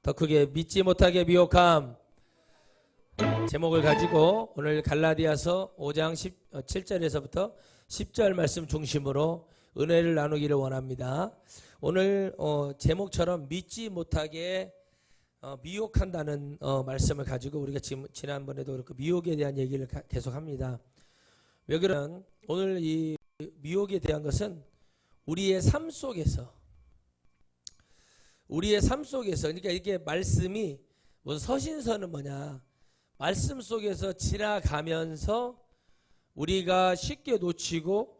더 크게 믿지 못하게 미혹함 제목을 가지고 오늘 갈라디아서 5장 7절에서부터 10절 말씀 중심으로 은혜를 나누기를 원합니다. 오늘 제목처럼 믿지 못하게 미혹한다는 말씀을 가지고 우리가 지난번에도 그렇고 미혹에 대한 얘기를 계속합니다. 왜 그러면 오늘 이 미혹에 대한 것은 우리의 삶 속에서 그러니까 이게 말씀이 무슨 서신서는 뭐냐, 말씀 속에서 지나가면서 우리가 쉽게 놓치고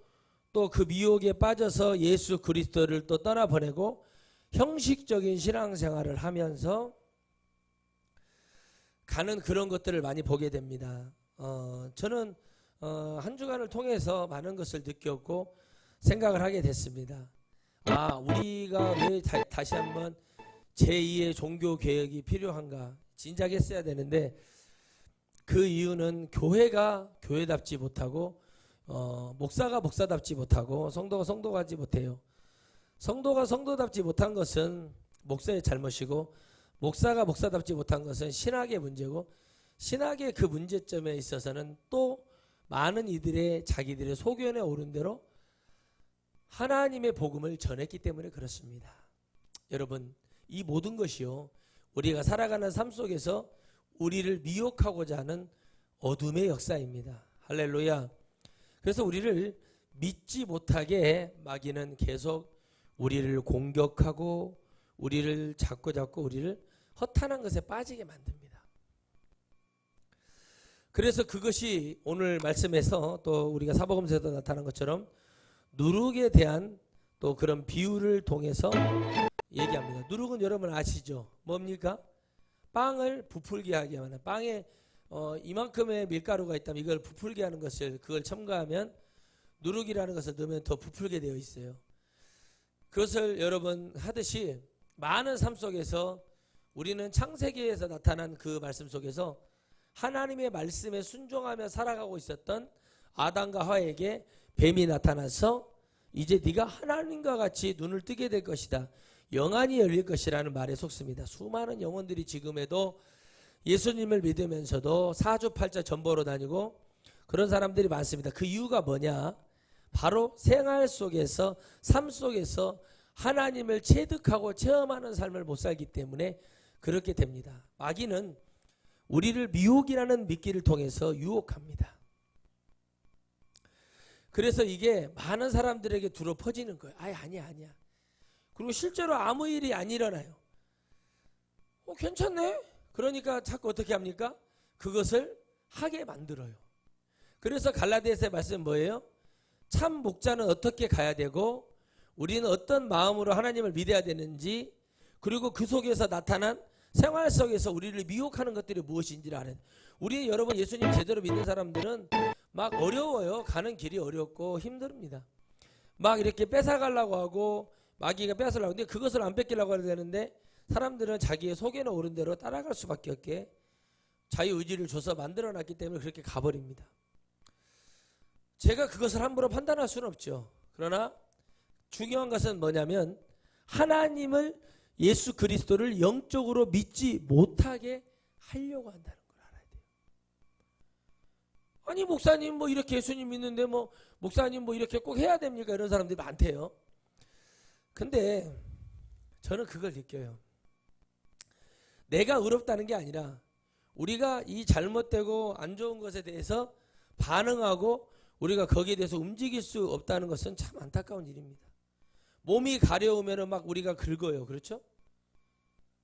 또 그 미혹에 빠져서 예수 그리스도를 또 떠나보내고 형식적인 신앙생활을 하면서 가는 그런 것들을 많이 보게 됩니다. 저는 한 주간을 통해서 많은 것을 느꼈고 생각을 하게 됐습니다. 우리가 왜 다시 한번 제2의 종교 개혁이 필요한가 진작 했어야 되는데, 그 이유는 교회가 교회답지 못하고 목사가 목사답지 못하고 성도가 성도가지 못해요. 성도가 성도답지 못한 것은 목사의 잘못이고, 목사가 목사답지 못한 것은 신학의 문제고, 신학의 그 문제점에 있어서는 또 많은 이들의 자기들의 소견에 오른 대로 하나님의 복음을 전했기 때문에 그렇습니다. 여러분, 이 모든 것이요, 우리가 살아가는 삶 속에서 우리를 미혹하고자 하는 어둠의 역사입니다. 할렐루야. 그래서 우리를 믿지 못하게 마귀는 계속 우리를 공격하고 우리를 자꾸 우리를 허탄한 것에 빠지게 만듭니다. 그래서 그것이 오늘 말씀에서 또 우리가 사복음서에도 나타난 것처럼 누룩에 대한 또 그런 비유를 통해서 얘기합니다. 누룩은 여러분 아시죠? 뭡니까? 빵을 부풀게 하게 하는, 빵에 이만큼의 밀가루가 있다면 이걸 부풀게 하는 것을, 그걸 첨가하면 누룩이라는 것을 넣으면 더 부풀게 되어 있어요. 그것을 여러분 하듯이 많은 삶 속에서 우리는 창세기에서 나타난 그 말씀 속에서 하나님의 말씀에 순종하며 살아가고 있었던 아담과 하와에게 뱀이 나타나서 이제 네가 하나님과 같이 눈을 뜨게 될 것이다, 영안이 열릴 것이라는 말에 속습니다. 수많은 영혼들이 지금에도 예수님을 믿으면서도 사주팔자 전보로 다니고 그런 사람들이 많습니다. 그 이유가 뭐냐? 바로 생활 속에서, 삶 속에서 하나님을 체득하고 체험하는 삶을 못 살기 때문에 그렇게 됩니다. 마귀는 우리를 미혹이라는 미끼를 통해서 유혹합니다. 그래서 이게 많은 사람들에게 두루 퍼지는 거예요. 아니야. 그리고 실제로 아무 일이 안 일어나요. 괜찮네? 그러니까 자꾸 어떻게 합니까? 그것을 하게 만들어요. 그래서 갈라디아서의 말씀은 뭐예요? 참 목자는 어떻게 가야 되고 우리는 어떤 마음으로 하나님을 믿어야 되는지, 그리고 그 속에서 나타난 생활 속에서 우리를 미혹하는 것들이 무엇인지를 아는. 우리 여러분 예수님 제대로 믿는 사람들은 막 어려워요. 가는 길이 어렵고 힘듭니다. 막 이렇게 뺏어가려고 하고 마귀가 뺏으려고 하는데 그것을 안 뺏기려고 해야 되는데 사람들은 자기의 속에는 오른 대로 따라갈 수밖에 없게 자유의지를 줘서 만들어놨기 때문에 그렇게 가버립니다. 제가 그것을 함부로 판단할 수는 없죠. 그러나 중요한 것은 뭐냐면 하나님을, 예수 그리스도를 영적으로 믿지 못하게 하려고 한다는 걸 알아야 돼요. 아니 목사님 뭐 이렇게 예수님 믿는데 뭐 목사님 뭐 이렇게 꼭 해야 됩니까? 이런 사람들이 많대요. 근데 저는 그걸 느껴요. 내가 의롭다는 게 아니라 우리가 이 잘못되고 안 좋은 것에 대해서 반응하고 우리가 거기에 대해서 움직일 수 없다는 것은 참 안타까운 일입니다. 몸이 가려우면 막 우리가 긁어요. 그렇죠?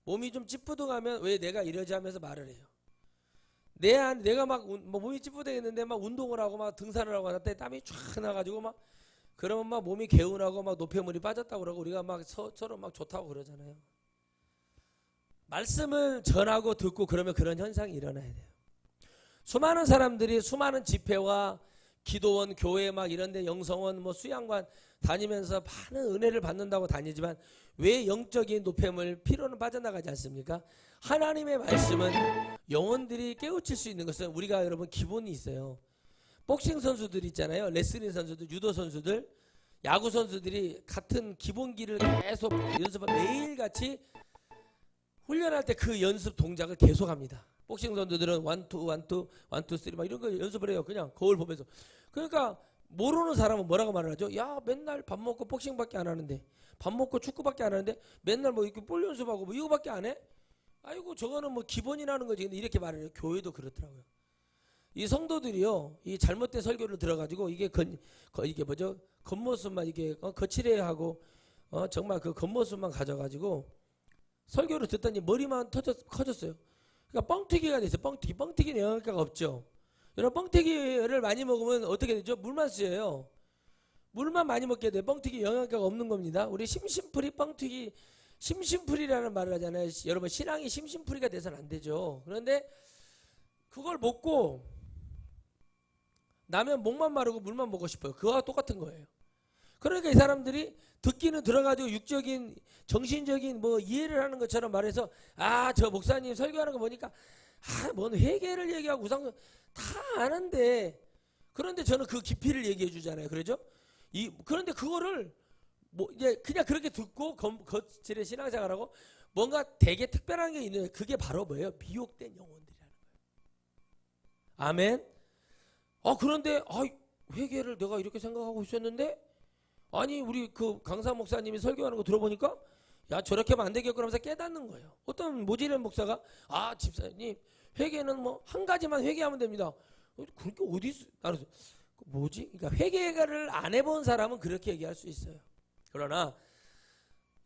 몸이 좀 찌뿌둥하면 왜 내가 이러지 하면서 말을 해요. 내가 막 몸이 찌뿌둥했는데 막 운동을 하고 막 등산을 하고 하는데 땀이 쫙 나가지고 막 그러면 막 몸이 개운하고 막 노폐물이 빠졌다고 그러고 우리가 막 서로 막 좋다고 그러잖아요. 말씀을 전하고 듣고 그러면 그런 현상이 일어나야 돼요. 수많은 사람들이 수많은 집회와 기도원, 교회 막 이런데 영성원, 뭐 수양관 다니면서 많은 은혜를 받는다고 다니지만 왜 영적인 노폐물, 피로는 빠져나가지 않습니까? 하나님의 말씀은 영혼들이 깨우칠 수 있는 것은 우리가 여러분 기본이 있어요. 복싱 선수들 있잖아요. 레슬링 선수들, 유도 선수들, 야구 선수들이 같은 기본기를 계속 연습을 매일같이 훈련할 때 그 연습 동작을 계속합니다. 복싱 선수들은 원투 원투 원투 쓰리 막 이런 거 연습을 해요. 그냥 거울 보면서. 그러니까 모르는 사람은 뭐라고 말을 하죠? 야, 맨날 밥 먹고 복싱밖에 안 하는데, 밥 먹고 축구밖에 안 하는데 맨날 뭐 이렇게 볼 연습하고 뭐 이거밖에 안 해? 아이고 저거는 뭐 기본이라는 거지. 근데 이렇게 말을 해요. 교회도 그렇더라고요. 이 성도들이요, 이 잘못된 설교를 들어가지고 이게 뭐죠? 겉모습만 이게 거칠해야 하고 정말 그 겉모습만 가져가지고 설교를 듣더니 머리만 커졌어요. 그러니까 뻥튀기가 됐어요. 뻥튀기는 영양가가 없죠. 여러분 뻥튀기를 많이 먹으면 어떻게 되죠? 물만 쓰여요. 물만 많이 먹게 돼. 뻥튀기 영양가가 없는 겁니다. 우리 심심풀이 뻥튀기, 심심풀이라는 말을 하잖아요. 여러분 신앙이 심심풀이가 돼서는 안 되죠. 그런데 그걸 먹고 나면 목만 마르고 물만 먹고 싶어요. 그거와 똑같은 거예요. 그러니까 이 사람들이 듣기는 들어가지고 육적인 정신적인 뭐 이해를 하는 것처럼 말해서 저 목사님 설교하는 거 보니까 뭔 회개를 얘기하고 우상 다 아는데, 그런데 저는 그 깊이를 얘기해 주잖아요. 그러죠? 그런데 그거를 뭐 이제 그냥 그렇게 듣고 거칠의 신앙생활하고 뭔가 되게 특별한 게 있는데 그게 바로 뭐예요? 미혹된 영혼들이라는 거예요. 아멘. 그런데 회개를 내가 이렇게 생각하고 있었는데 아니 우리 그 강사 목사님이 설교하는 거 들어보니까 야 저렇게 하면 안 되겠구나 하면서 깨닫는 거예요. 어떤 모질한 목사가 집사님 회개는 뭐 한 가지만 회개하면 됩니다. 그렇게 어디 있어? 나는 뭐지? 그러니까 회개를 안 해본 사람은 그렇게 얘기할 수 있어요. 그러나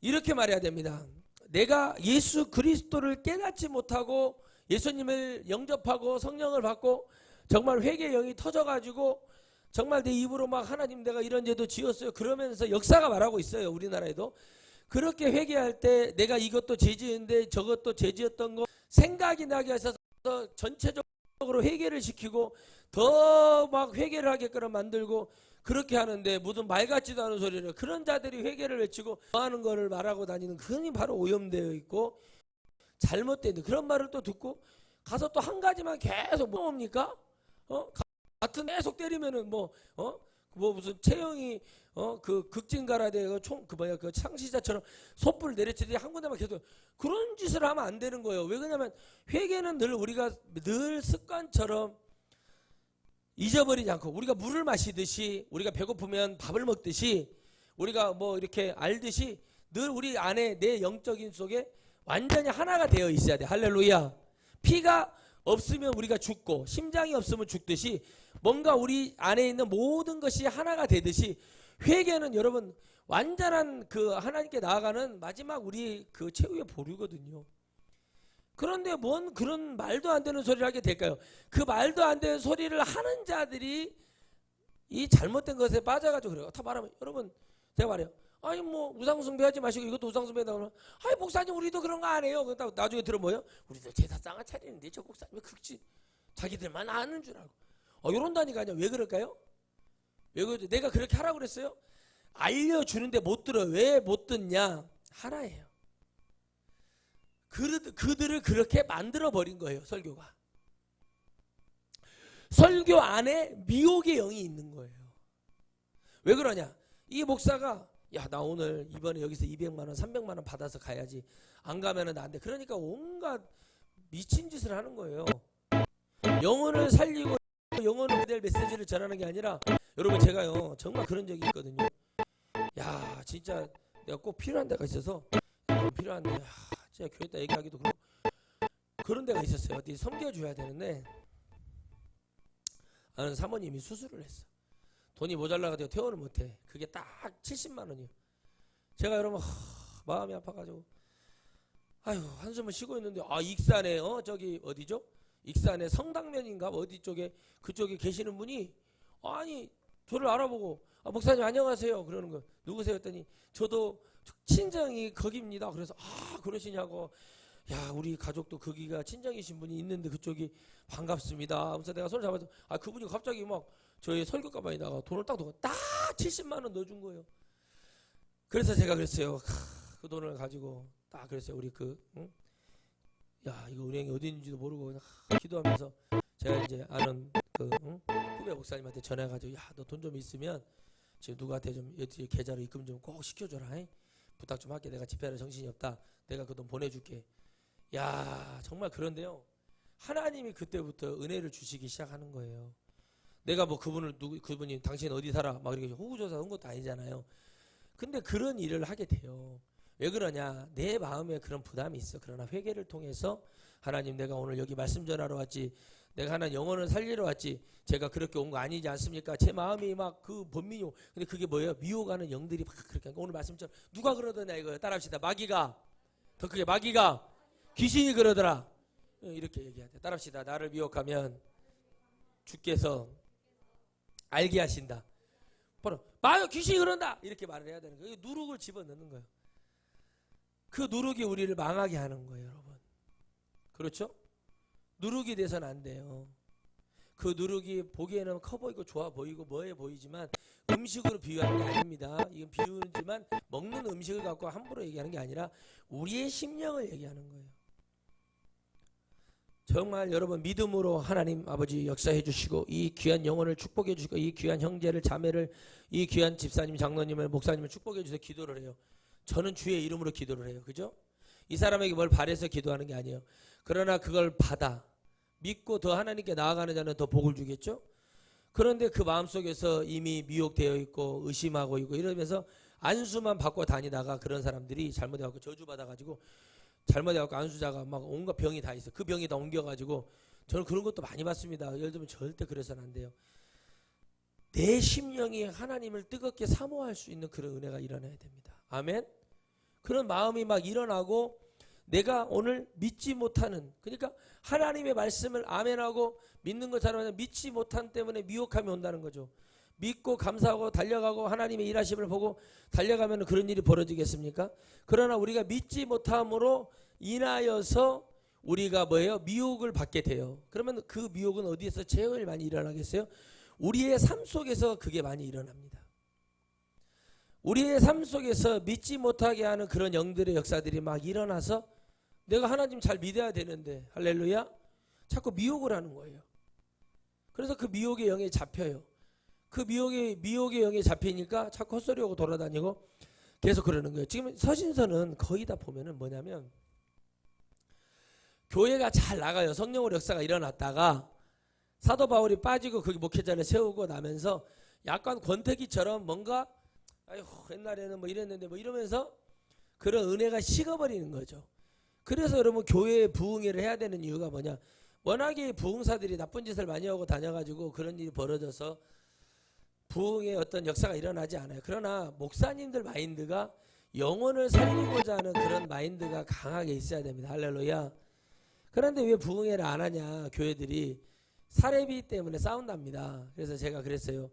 이렇게 말해야 됩니다. 내가 예수 그리스도를 깨닫지 못하고 예수님을 영접하고 성령을 받고 정말 회개의 영이 터져가지고 정말 내 입으로 막 하나님 내가 이런 죄도 지었어요 그러면서 역사가 말하고 있어요. 우리나라에도 그렇게 회개할 때 내가 이것도 죄 지었는데 저것도 죄 지었던 거 생각이 나게 하셔서 전체적으로 회개를 시키고 더 막 회개를 하게끔 만들고 그렇게 하는데 무슨 말 같지도 않은 소리를 그런 자들이 회개를 외치고 하는 거를 말하고 다니는 그게 바로 오염되어 있고 잘못된 그런 말을 또 듣고 가서 또 한 가지만 계속 뭡니까? 같은 계속 때리면은 뭐 무슨 채영이 그 극진가라대 그 창시자처럼 솥불 내리치듯이 한 군데만 계속 그런 짓을 하면 안 되는 거예요. 왜 그러냐면 회개는 늘 우리가 늘 습관처럼 잊어버리지 않고 우리가 물을 마시듯이 우리가 배고프면 밥을 먹듯이 우리가 뭐 이렇게 알듯이 늘 우리 안에 내 영적인 속에 완전히 하나가 되어 있어야 돼. 할렐루야. 피가 없으면 우리가 죽고 심장이 없으면 죽듯이 뭔가 우리 안에 있는 모든 것이 하나가 되듯이 회개는 여러분 완전한 그 하나님께 나아가는 마지막 우리 그 최후의 보루거든요. 그런데 뭔 그런 말도 안 되는 소리를 하게 될까요? 그 말도 안 되는 소리를 하는 자들이 이 잘못된 것에 빠져가지고 그래요. 다 말하면 여러분 제가 말해요. 아니 뭐 우상숭배하지 마시고 이것도 우상숭배다 그러면 아니 목사님 우리도 그런 거 안 해요. 그러다 나중에 들어 뭐예요? 우리도 제사상을 차리는데 저 목사님 왜 극지 자기들만 아는 줄 알고 이런다니까 아니야. 왜 그럴까요? 왜 그러죠? 내가 그렇게 하라고 그랬어요? 알려주는데 못 들어. 왜 못 듣냐? 하나예요. 그들을 그렇게 만들어 버린 거예요. 설교가. 설교 안에 미혹의 영이 있는 거예요. 왜 그러냐? 이 목사가 야 나 오늘 이번에 여기서 200만 원 300만 원 받아서 가야지 안 가면은 안 돼. 그러니까 온갖 미친 짓을 하는 거예요. 영혼을 살리고 영혼을 될 메시지를 전하는 게 아니라 여러분 제가요 정말 그런 적이 있거든요. 야 진짜 내가 꼭 필요한 데가 있어서 필요한데 진짜 교회에다 얘기하기도 그렇고 그런 데가 있었어요. 어디 섬겨줘야 되는데 아는 사모님이 수술을 했어. 돈이 모자라가지고 퇴원을 못해. 그게 딱 70만 원이요. 제가 여러분 마음이 아파가지고 아유 한숨을 쉬고 있는데 익산에 저기 어디죠? 익산에 성당면인가 어디 쪽에 그쪽에 계시는 분이 아니 저를 알아보고 목사님 안녕하세요 그러는 거 누구세요 했더니 저도 친정이 거기입니다. 그래서 그러시냐고 야 우리 가족도 거기가 친정이신 분이 있는데 그쪽이 반갑습니다. 그래서 내가 손을 잡아서 그분이 갑자기 막 저희 설교 가방에다가 돈을 딱 넣고 딱 70만 원 넣어준 거예요. 그래서 제가 그랬어요. 그 돈을 가지고 딱 그랬어요. 우리 야 이거 은행이 어디 있는지도 모르고 기도하면서 제가 이제 아는 후배 목사님한테 전화해가지고 야 너 돈 좀 있으면 지금 누구한테 좀 계좌로 입금 좀 꼭 시켜줘라. 부탁 좀 할게. 내가 집회할 정신이 없다. 내가 그 돈 보내줄게. 야, 정말 그런데요. 하나님이 그때부터 은혜를 주시기 시작하는 거예요. 내가 뭐 그분이 당신 어디 살아? 막 이렇게 호구조사 한 것도 아니잖아요. 근데 그런 일을 하게 돼요. 왜 그러냐? 내 마음에 그런 부담이 있어. 그러나 회개를 통해서 하나님, 내가 오늘 여기 말씀 전하러 왔지. 내가 하나님 영혼을 살리러 왔지. 제가 그렇게 온 거 아니지 않습니까? 제 마음이 막 그 번민요. 근데 그게 뭐예요? 미혹하는 영들이 막 그렇게. 오늘 말씀처럼 누가 그러더냐 이거예요. 따라합시다. 마귀가, 더 크게, 마귀가, 귀신이 그러더라. 이렇게 얘기해야 돼. 따라합시다. 나를 미혹하면 주께서 알게 하신다. 바로 마귀, 귀신이 그런다. 이렇게 말을 해야 되는 거예요. 누룩을 집어넣는 거예요. 그 누룩이 우리를 망하게 하는 거예요, 여러분. 그렇죠? 누룩이 돼서는 안 돼요. 그 누룩이 보기에는 커 보이고 좋아 보이고 뭐해 보이지만 음식으로 비유하는 게 아닙니다. 이건 비유지만 먹는 음식을 갖고 함부로 얘기하는 게 아니라 우리의 심령을 얘기하는 거예요. 정말 여러분 믿음으로 하나님 아버지 역사해 주시고 이 귀한 영혼을 축복해 주시고 이 귀한 형제를 자매를 이 귀한 집사님 장로님을 목사님을 축복해 주셔서 기도를 해요. 저는 주의 이름으로 기도를 해요. 그죠? 이 사람에게 뭘 바래서 기도하는 게 아니에요. 그러나 그걸 받아 믿고 더 하나님께 나아가는 자는 더 복을 주겠죠? 그런데 그 마음속에서 이미 미혹되어 있고 의심하고 있고 이러면서 안수만 받고 다니다가 그런 사람들이 잘못해갖고 저주받아가지고 잘못해갖고 안수자가 막 온갖 병이 다 있어. 그 병이 다 옮겨가지고 저는 그런 것도 많이 봤습니다. 예를 들면 절대 그래서는 안 돼요. 내 심령이 하나님을 뜨겁게 사모할 수 있는 그런 은혜가 일어나야 됩니다. 아멘. 그런 마음이 막 일어나고 내가 오늘 믿지 못하는, 그러니까 하나님의 말씀을 아멘하고 믿는 것처럼 믿지 못한 때문에 미혹함이 온다는 거죠. 믿고 감사하고 달려가고 하나님의 일하심을 보고 달려가면 그런 일이 벌어지겠습니까? 그러나 우리가 믿지 못함으로 인하여서 우리가 뭐예요? 미혹을 받게 돼요. 그러면 그 미혹은 어디에서 제일 많이 일어나겠어요? 우리의 삶 속에서 그게 많이 일어납니다. 우리의 삶 속에서 믿지 못하게 하는 그런 영들의 역사들이 막 일어나서 내가 하나님 잘 믿어야 되는데 할렐루야 자꾸 미혹을 하는 거예요. 그래서 그 미혹의 영에 잡혀요. 그 미혹의 영에 잡히니까 자꾸 헛소리하고 돌아다니고 계속 그러는 거예요. 지금 서신서는 거의 다 보면은 뭐냐면 교회가 잘 나가요. 성령의 역사가 일어났다가 사도 바울이 빠지고 거기 목회자를 세우고 나면서 약간 권태기처럼 뭔가 아이고 옛날에는 뭐 이랬는데 뭐 이러면서 그런 은혜가 식어버리는 거죠. 그래서 여러분 교회에 부흥회를 해야 되는 이유가 뭐냐? 워낙에 부흥사들이 나쁜 짓을 많이 하고 다녀가지고 그런 일이 벌어져서 부흥의 어떤 역사가 일어나지 않아요. 그러나 목사님들 마인드가 영혼을 살리고자 하는 그런 마인드가 강하게 있어야 됩니다. 할렐루야. 그런데 왜 부흥회를 안 하냐? 교회들이 사례비 때문에 싸운답니다. 그래서 제가 그랬어요.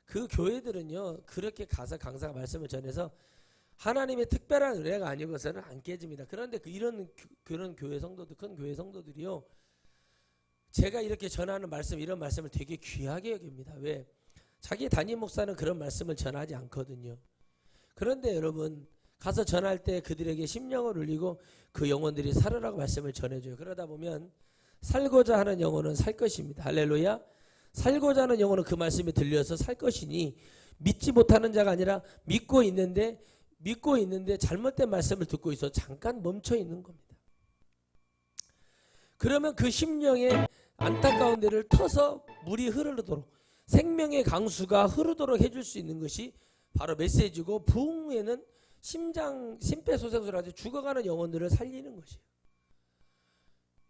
그 교회들은요 그렇게 가서 강사가 말씀을 전해서 하나님의 특별한 은혜가 아니고서는 안 깨집니다. 그런데 그런 교회 성도들, 큰 교회 성도들이요 제가 이렇게 전하는 말씀, 이런 말씀을 되게 귀하게 여깁니다. 왜? 자기 담임 목사는 그런 말씀을 전하지 않거든요. 그런데 여러분 가서 전할 때 그들에게 심령을 울리고 그 영혼들이 살으라고 말씀을 전해줘요. 그러다 보면 살고자 하는 영혼은 살 것입니다. 할렐루야. 살고자 하는 영혼은 그 말씀이 들려서 살 것이니 믿지 못하는 자가 아니라 믿고 있는데 잘못된 말씀을 듣고 있어 잠깐 멈춰 있는 겁니다. 그러면 그 심령의 안타까운 데를 터서 물이 흐르도록 생명의 강수가 흐르도록 해줄 수 있는 것이 바로 메시지고 부흥회는 심폐소생술을 하듯이 죽어가는 영혼들을 살리는 것이에요.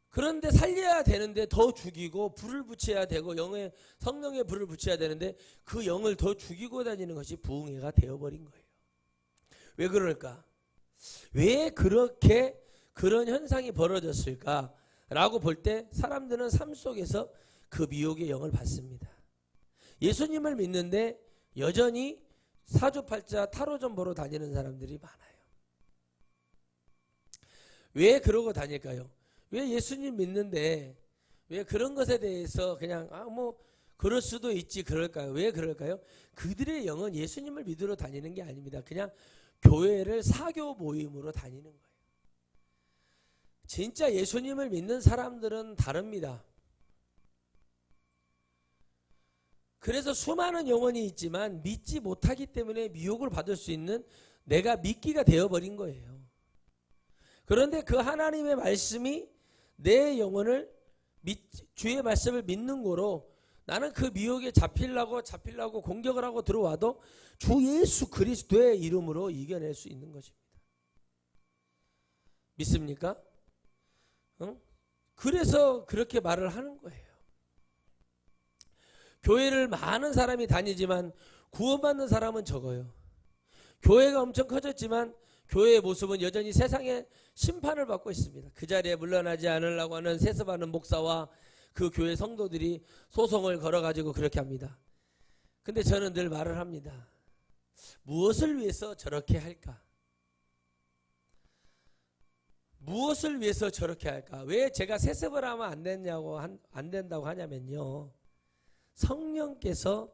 그런데 살려야 되는데 더 죽이고 불을 붙여야 되고 성령의 불을 붙여야 되는데 그 영을 더 죽이고 다니는 것이 부흥회가 되어버린 거예요. 왜 그럴까? 왜 그렇게 그런 현상이 벌어졌을까? 라고 볼 때 사람들은 삶 속에서 그 미혹의 영을 받습니다. 예수님을 믿는데 여전히 사주팔자 타로점 보러 다니는 사람들이 많아요. 왜 그러고 다닐까요? 왜 예수님 믿는데 왜 그런 것에 대해서 그냥 뭐 그럴 수도 있지 그럴까요? 왜 그럴까요? 그들의 영은 예수님을 믿으러 다니는 게 아닙니다. 그냥 교회를 사교 모임으로 다니는 거예요. 진짜 예수님을 믿는 사람들은 다릅니다. 그래서 수많은 영혼이 있지만 믿지 못하기 때문에 미혹을 받을 수 있는 내가 미끼가 되어버린 거예요. 그런데 그 하나님의 말씀이 내 영혼을 주의 말씀을 믿는 거로 나는 그 미혹에 잡히려고 공격을 하고 들어와도 주 예수 그리스도의 이름으로 이겨낼 수 있는 것입니다. 믿습니까? 응? 그래서 그렇게 말을 하는 거예요. 교회를 많은 사람이 다니지만 구원받는 사람은 적어요. 교회가 엄청 커졌지만 교회의 모습은 여전히 세상의 심판을 받고 있습니다. 그 자리에 물러나지 않으려고 하는 세습하는 목사와 그 교회 성도들이 소송을 걸어가지고 그렇게 합니다. 근데 저는 늘 말을 합니다. 무엇을 위해서 저렇게 할까? 무엇을 위해서 저렇게 할까? 왜 제가 세습을 하면 안 된다고 하냐면요. 성령께서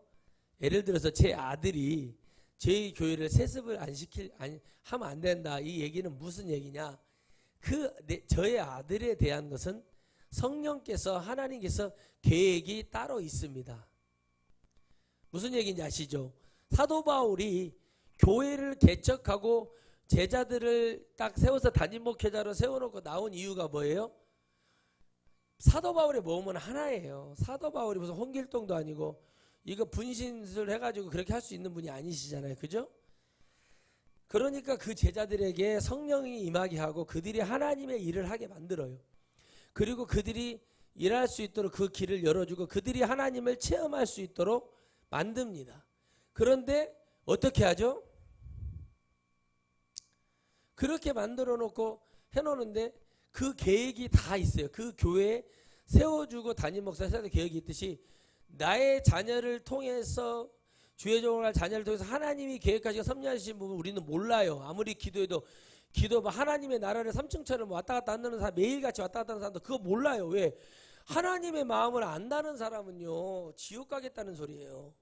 예를 들어서 제 아들이 저희 교회를 세습을 하면 안 된다. 이 얘기는 무슨 얘기냐? 저의 아들에 대한 것은 성령께서 하나님께서 계획이 따로 있습니다. 무슨 얘기인지 아시죠? 사도 바울이 교회를 개척하고 제자들을 딱 세워서 담임 목회자로 세워놓고 나온 이유가 뭐예요? 사도 바울의 몸은 하나예요. 사도 바울이 무슨 홍길동도 아니고 이거 분신술 해가지고 그렇게 할 수 있는 분이 아니시잖아요. 그죠? 그러니까 그 제자들에게 성령이 임하게 하고 그들이 하나님의 일을 하게 만들어요. 그리고 그들이 일할 수 있도록 그 길을 열어주고 그들이 하나님을 체험할 수 있도록 만듭니다. 그런데 어떻게 하죠? 그렇게 만들어 놓고 해놓는데 그 계획이 다 있어요. 그 교회에 세워주고 담임 목사 세워도 계획이 있듯이 나의 자녀를 통해서 주의 종을 할 자녀를 통해서 하나님이 계획하시고 섭리하신 부분 우리는 몰라요. 아무리 기도해도 하나님의 나라를 3층처럼 왔다 갔다 한다는 사람, 매일같이 왔다 갔다 하는 사람도 그거 몰라요. 왜? 하나님의 마음을 안다는 사람은요 지옥 가겠다는 소리예요.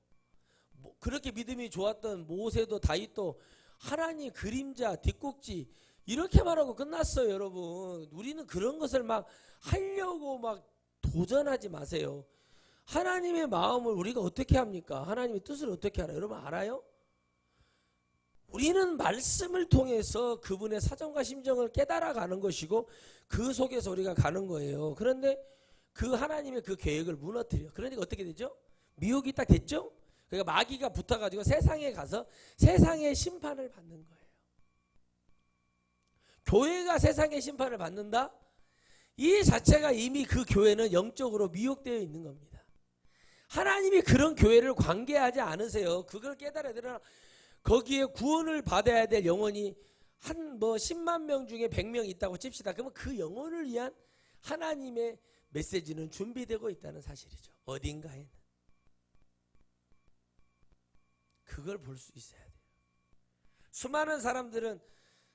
그렇게 믿음이 좋았던 모세도 다윗도 하나님 그림자 뒷꼭지 이렇게 말하고 끝났어요. 여러분, 우리는 그런 것을 막 하려고 막 도전하지 마세요. 하나님의 마음을 우리가 어떻게 합니까? 하나님의 뜻을 어떻게 알아요? 여러분 알아요? 우리는 말씀을 통해서 그분의 사정과 심정을 깨달아가는 것이고 그 속에서 우리가 가는 거예요. 그런데 그 하나님의 그 계획을 무너뜨려. 그러니까 어떻게 되죠? 미혹이 딱 됐죠? 그러니까 마귀가 붙어가지고 세상에 가서 세상의 심판을 받는 거예요. 교회가 세상의 심판을 받는다? 이 자체가 이미 그 교회는 영적으로 미혹되어 있는 겁니다. 하나님이 그런 교회를 관계하지 않으세요. 그걸 깨달아야 되나? 거기에 구원을 받아야 될 영혼이 한 10만 명 중에 100명 있다고 칩시다. 그러면 그 영혼을 위한 하나님의 메시지는 준비되고 있다는 사실이죠. 어딘가에는. 그걸 볼 수 있어야 돼요. 수많은 사람들은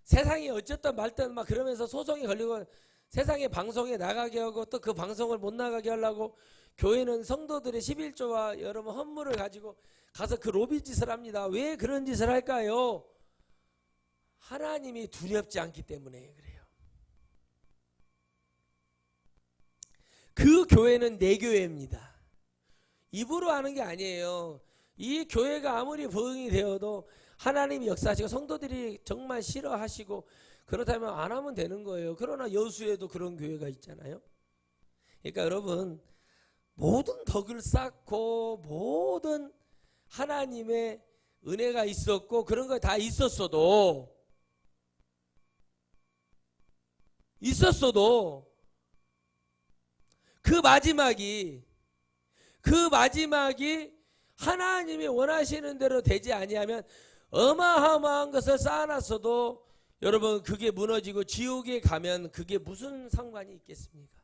세상이 어쨌든 말든 막 그러면서 소송이 걸리고 세상에 방송에 나가게 하고 또 그 방송을 못 나가게 하려고 교회는 성도들의 11조와 여러분 헌물을 가지고 가서 그 로비 짓을 합니다. 왜 그런 짓을 할까요? 하나님이 두렵지 않기 때문에 그래요. 그 교회는 내 교회입니다. 입으로 하는 게 아니에요. 이 교회가 아무리 부흥이 되어도 하나님이 역사하시고 성도들이 정말 싫어하시고 그렇다면 안 하면 되는 거예요. 그러나 여수에도 그런 교회가 있잖아요. 그러니까 여러분 모든 덕을 쌓고 모든 하나님의 은혜가 있었고 그런 거 다 있었어도 그 마지막이 하나님이 원하시는 대로 되지 아니하면 어마어마한 것을 쌓아놨어도 여러분 그게 무너지고 지옥에 가면 그게 무슨 상관이 있겠습니까?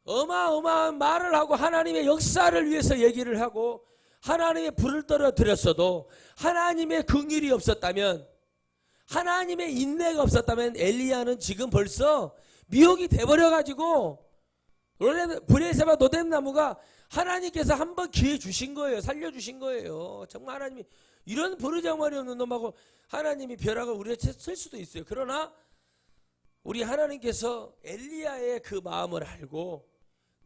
어마어마한 말을 하고 하나님의 역사를 위해서 얘기를 하고 하나님의 불을 떨어뜨렸어도 하나님의 긍휼이 없었다면 하나님의 인내가 없었다면 엘리야는 지금 벌써 미혹이 돼버려가지고 브레세바 노뎀나무가 하나님께서 한번 기회 주신 거예요. 살려주신 거예요. 정말 하나님이 이런 버르장머리 없는 놈하고 하나님이 벼락을 우리에 칠 수도 있어요. 그러나 우리 하나님께서 엘리야의 그 마음을 알고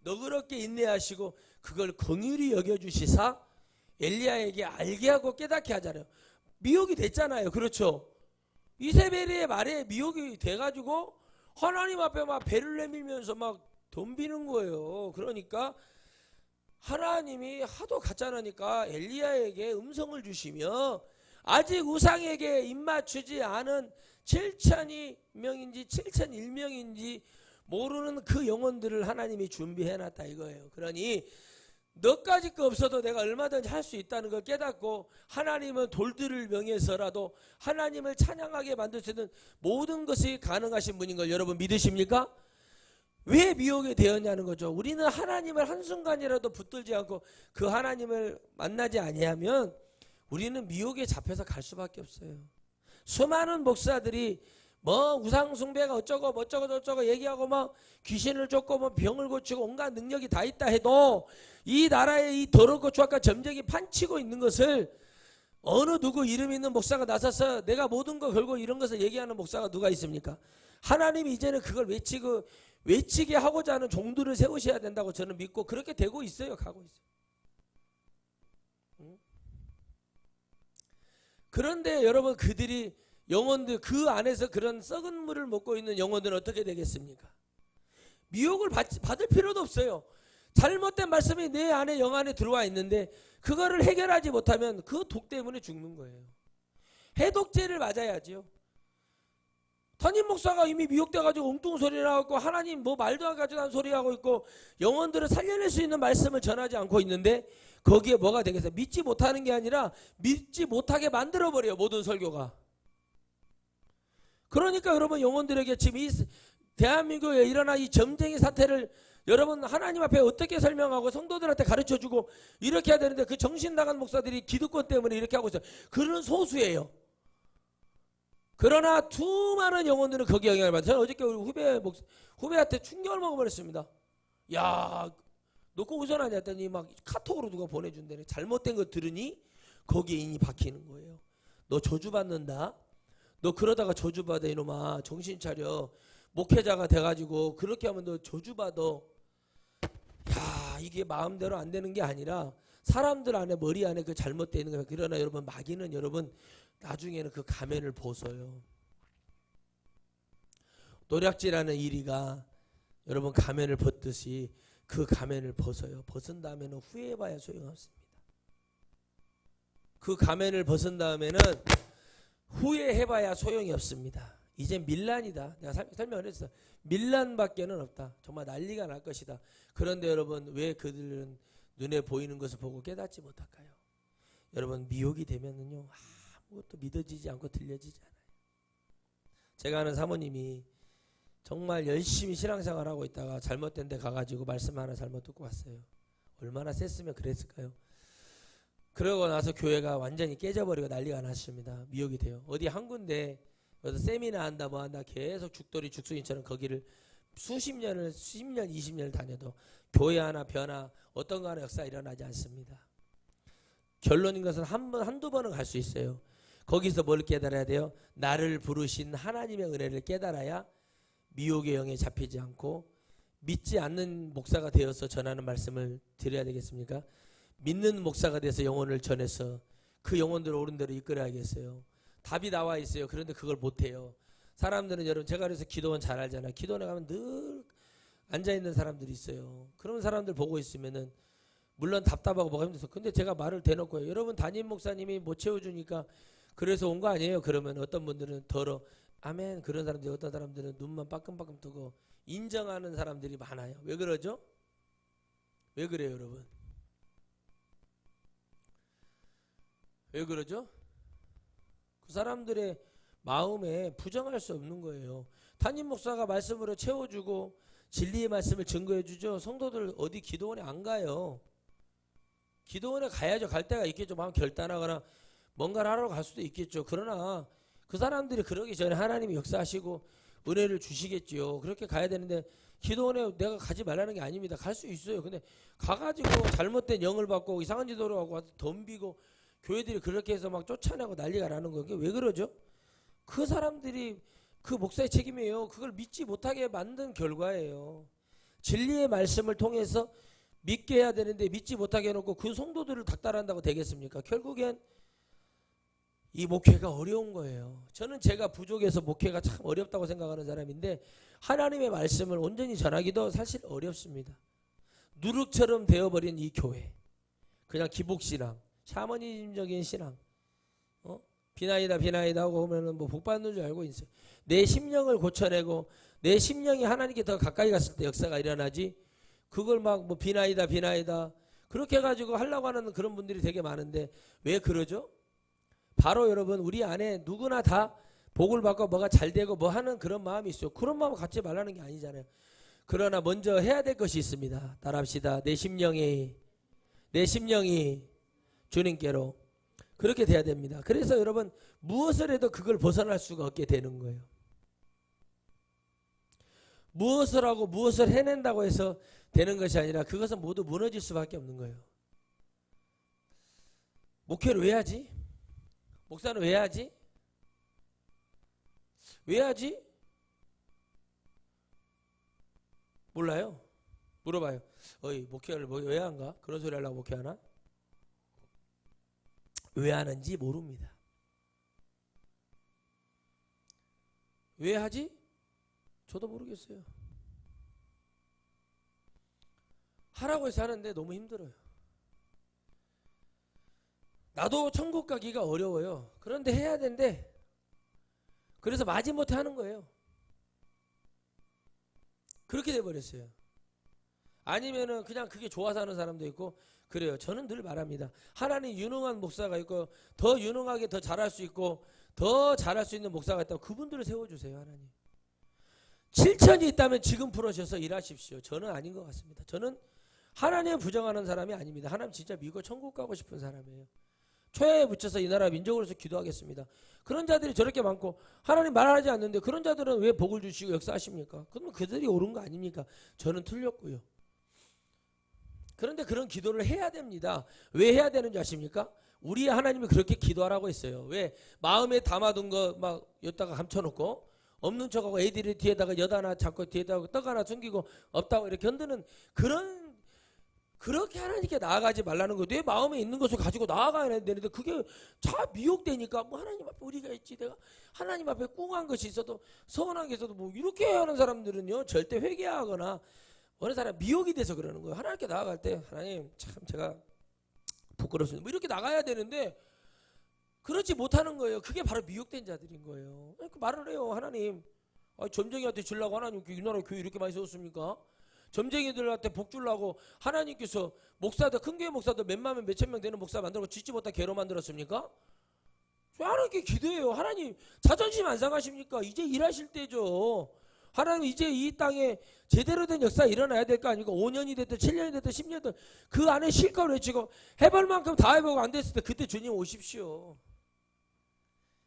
너그럽게 인내하시고 그걸 긍휼히 여겨주시사 엘리야에게 알게 하고 깨닫게 하잖아요. 미혹이 됐잖아요. 그렇죠? 이세벨의 말에 미혹이 돼가지고 하나님 앞에 막 배를 내밀면서 막 덤비는 거예요. 그러니까 하나님이 하도 가짜라니까 엘리야에게 음성을 주시며 아직 우상에게 입맞추지 않은 7,000명인지 7,001명인지 모르는 그 영혼들을 하나님이 준비해놨다 이거예요. 그러니 너까지 거 없어도 내가 얼마든지 할 수 있다는 걸 깨닫고 하나님은 돌들을 명해서라도 하나님을 찬양하게 만들 수 있는 모든 것이 가능하신 분인 걸 여러분 믿으십니까? 왜 미혹이 되었냐는 거죠. 우리는 하나님을 한순간이라도 붙들지 않고 그 하나님을 만나지 아니하면 우리는 미혹에 잡혀서 갈 수밖에 없어요. 수많은 목사들이 뭐 우상 숭배가 어쩌고 뭐쩌고 저쩌고 얘기하고 막 귀신을 쫓고 뭐 병을 고치고 온갖 능력이 다 있다 해도 이 나라의 이 더럽고 추악한 점쟁이 판치고 있는 것을 어느 누구 이름 있는 목사가 나서서 내가 모든 거 걸고 이런 것을 얘기하는 목사가 누가 있습니까? 하나님이 이제는 그걸 외치게 하고자 하는 종들을 세우셔야 된다고 저는 믿고 그렇게 되고 있어요. 가고 있어요. 그런데 여러분 그들이 영혼들 그 안에서 그런 썩은 물을 먹고 있는 영혼들은 어떻게 되겠습니까? 미혹을 받을 필요도 없어요. 잘못된 말씀이 내 안에 영 안에 들어와 있는데 그거를 해결하지 못하면 그 독 때문에 죽는 거예요. 해독제를 맞아야죠. 담임 목사가 이미 미혹돼가지고 엉뚱 소리 나고 하나님 뭐 말도 안 가지고 한 소리 하고 있고 영혼들을 살려낼 수 있는 말씀을 전하지 않고 있는데 거기에 뭐가 되겠어요? 믿지 못하는 게 아니라 믿지 못하게 만들어버려요. 모든 설교가. 그러니까 여러분 영혼들에게 지금 이 대한민국에 일어난 이 점쟁이 사태를 여러분 하나님 앞에 어떻게 설명하고 성도들한테 가르쳐주고 이렇게 해야 되는데 그 정신 나간 목사들이 기득권 때문에 이렇게 하고 있어요. 그런 소수예요. 그러나 수많은 영혼들은 거기에 영향을 받아요. 저는 어저께 우리 후배한테 충격을 먹어버렸습니다. 야, 너 꼭 우선 하냐 했더니 막 카톡으로 누가 보내준다네. 잘못된 거 들으니 거기에 인이 박히는 거예요. 너 저주받는다. 너 그러다가 저주받아 이놈아. 정신 차려. 목회자가 돼가지고 그렇게 하면 너 저주받아. 야, 이게 마음대로 안 되는 게 아니라 사람들 안에 머리 안에 그 잘못되어 있는 거예요. 그러나 여러분 마귀는 여러분 나중에는 그 가면을 벗어요. 노략질하는 이리가 여러분 가면을 벗듯이 그 가면을 벗어요. 벗은 다음에는 후회해봐야 소용없습니다. 그 가면을 벗은 다음에는 후회해봐야 소용이 없습니다. 이제 밀란이다. 내가 설명을 했어. 밀란밖에는 없다. 정말 난리가 날 것이다. 그런데 여러분 왜 그들은 눈에 보이는 것을 보고 깨닫지 못할까요? 여러분 미혹이 되면은요 아무것도 믿어지지 않고 들려지지 않아요. 제가 아는 사모님이 정말 열심히 신앙생활하고 있다가 잘못된 데 가가지고 말씀 하나 잘못 듣고 왔어요. 얼마나 셌으면 그랬을까요? 그러고 나서 교회가 완전히 깨져버리고 난리가 났습니다. 미혹이 돼요. 어디 한 군데 어디 세미나 한다 뭐 한다 계속 죽돌이 죽순이처럼 거기를 수십 년 20년을 다녀도 교회 하나 변화 어떤 거 하나 역사 일어나지 않습니다. 결론인 것은 한두 번은 갈 수 있어요. 거기서 뭘 깨달아야 돼요? 나를 부르신 하나님의 은혜를 깨달아야 미혹의 영에 잡히지 않고 믿지 않는 목사가 되어서 전하는 말씀을 드려야 되겠습니까? 믿는 목사가 돼서 영혼을 전해서 그 영혼들을 옳은 대로 이끌어야겠어요. 답이 나와 있어요. 그런데 그걸 못해요. 사람들은 여러분 제가 그래서 기도원 잘 알잖아요. 기도원에 가면 늘 앉아있는 사람들이 있어요. 그런 사람들 보고 있으면은 물론 답답하고 뭐가 힘들어서 근데 제가 말을 대놓고 여러분 담임 목사님이 못 채워주니까 그래서 온 거 아니에요. 그러면 어떤 분들은 덜어 아멘 그런 사람들이 어떤 사람들은 눈만 빠끔빠끔 뜨고 인정하는 사람들이 많아요. 왜 그러죠? 왜 그래요 여러분? 왜 그러죠? 그 사람들의 마음에 부정할 수 없는 거예요. 담임 목사가 말씀으로 채워주고 진리의 말씀을 증거해 주죠. 성도들 어디 기도원에 안 가요. 기도원에 가야죠. 갈 때가 있겠죠. 마음 결단하거나 뭔가를 하러 갈 수도 있겠죠. 그러나 그 사람들이 그러기 전에 하나님이 역사하시고 은혜를 주시겠지요. 그렇게 가야 되는데 기도원에 내가 가지 말라는 게 아닙니다. 갈 수 있어요. 근데 가가지고 잘못된 영을 받고 이상한 지도로 하고 덤비고 교회들이 그렇게 해서 막 쫓아내고 난리가 나는 거예요. 왜 그러죠? 그 사람들이 그 목사의 책임이에요. 그걸 믿지 못하게 만든 결과예요. 진리의 말씀을 통해서 믿게 해야 되는데 믿지 못하게 해놓고 그 성도들을 닥달한다고 되겠습니까? 결국엔 이 목회가 어려운 거예요. 저는 제가 부족해서 목회가 참 어렵다고 생각하는 사람인데 하나님의 말씀을 온전히 전하기도 사실 어렵습니다. 누룩처럼 되어버린 이 교회, 그냥 기복신앙, 샤머니즘적인 신앙, 비나이다 하고 보면은 뭐 복받는 줄 알고 있어요. 내 심령을 고쳐내고 내 심령이 하나님께 더 가까이 갔을 때 역사가 일어나지, 그걸 막 뭐 비나이다 그렇게 해가지고 하려고 하는 그런 분들이 되게 많은데 왜 그러죠? 바로 여러분, 우리 안에 누구나 다 복을 받고 뭐가 잘 되고 뭐 하는 그런 마음이 있어요. 그런 마음을 갖지 말라는 게 아니잖아요. 그러나 먼저 해야 될 것이 있습니다. 따라합시다. 내 심령이 주님께로, 그렇게 돼야 됩니다. 그래서 여러분, 무엇을 해도 그걸 벗어날 수가 없게 되는 거예요. 무엇을 하고 무엇을 해낸다고 해서 되는 것이 아니라 그것은 모두 무너질 수밖에 없는 거예요. 목회를 왜 하지? 목사는 왜 하지? 왜 하지? 몰라요. 물어봐요. 어이, 목회를 왜 한가? 그런 소리 하려고 목회하나? 왜 하는지 모릅니다. 왜 하지? 저도 모르겠어요. 하라고 해서 하는데 너무 힘들어요. 나도 천국 가기가 어려워요. 그런데 해야 되는데 그래서 마지못해 하는 거예요. 그렇게 돼버렸어요. 아니면은 그냥 그게 좋아서 하는 사람도 있고 그래요. 저는 늘 말합니다. 하나님 유능한 목사가 있고 더 유능하게 더 잘할 수 있고 더 잘할 수 있는 목사가 있다면 그분들을 세워주세요. 하나님. 7천이 있다면 지금 풀어셔서 일하십시오. 저는 아닌 것 같습니다. 저는 하나님을 부정하는 사람이 아닙니다. 하나님 진짜 믿고 천국 가고 싶은 사람이에요. 초야에 붙여서 이 나라 민족으로서 기도하겠습니다. 그런 자들이 저렇게 많고 하나님 말하지 않는데 그런 자들은 왜 복을 주시고 역사하십니까? 그러면 그들이 옳은 거 아닙니까? 저는 틀렸고요. 그런데 그런 기도를 해야 됩니다. 왜 해야 되는지 아십니까? 우리 하나님이 그렇게 기도하라고 했어요. 왜? 마음에 담아둔 거 막 여기다가 감춰놓고 없는 척하고 애들이 뒤에다가 엿 하나 잡고 뒤에다가 떡 하나 숨기고 없다고 이렇게 흔드는 그렇게 하나님께 나아가지 말라는 거예요. 내 마음에 있는 것을 가지고 나아가야 되는데 그게 다 미혹되니까 뭐 하나님 앞에 우리가 있지, 내가 하나님 앞에 꿍한 것이 있어도 서운한 게 있어도 뭐 이렇게 하는 사람들은요 절대 회개하거나 어느 사람 미혹이 돼서 그러는 거예요. 하나님께 나아갈 때 하나님 참 제가 부끄럽습니다. 뭐 이렇게 나가야 되는데 그렇지 못하는 거예요. 그게 바로 미혹된 자들인 거예요. 그 말을 해요. 하나님, 점쟁이한테 주려고 하나님 이 나라 교회 이렇게 많이 세웠습니까? 점쟁이들한테 복 주려고 하나님께서 목사들, 큰 교회 목사들 몇만 명, 몇천 명 되는 목사 만들고 짓지 못한 개로 만들었습니까? 하나님께 기도해요. 하나님 자존심 안 상하십니까? 이제 일하실 때죠. 하나님 이제 이 땅에 제대로 된 역사 일어나야 될 거 아닙니까? 5년이 됐든 7년이 됐든 10년 됐든 그 안에 실컷 외치고 해볼 만큼 다 해보고 안 됐을 때 그때 주님 오십시오.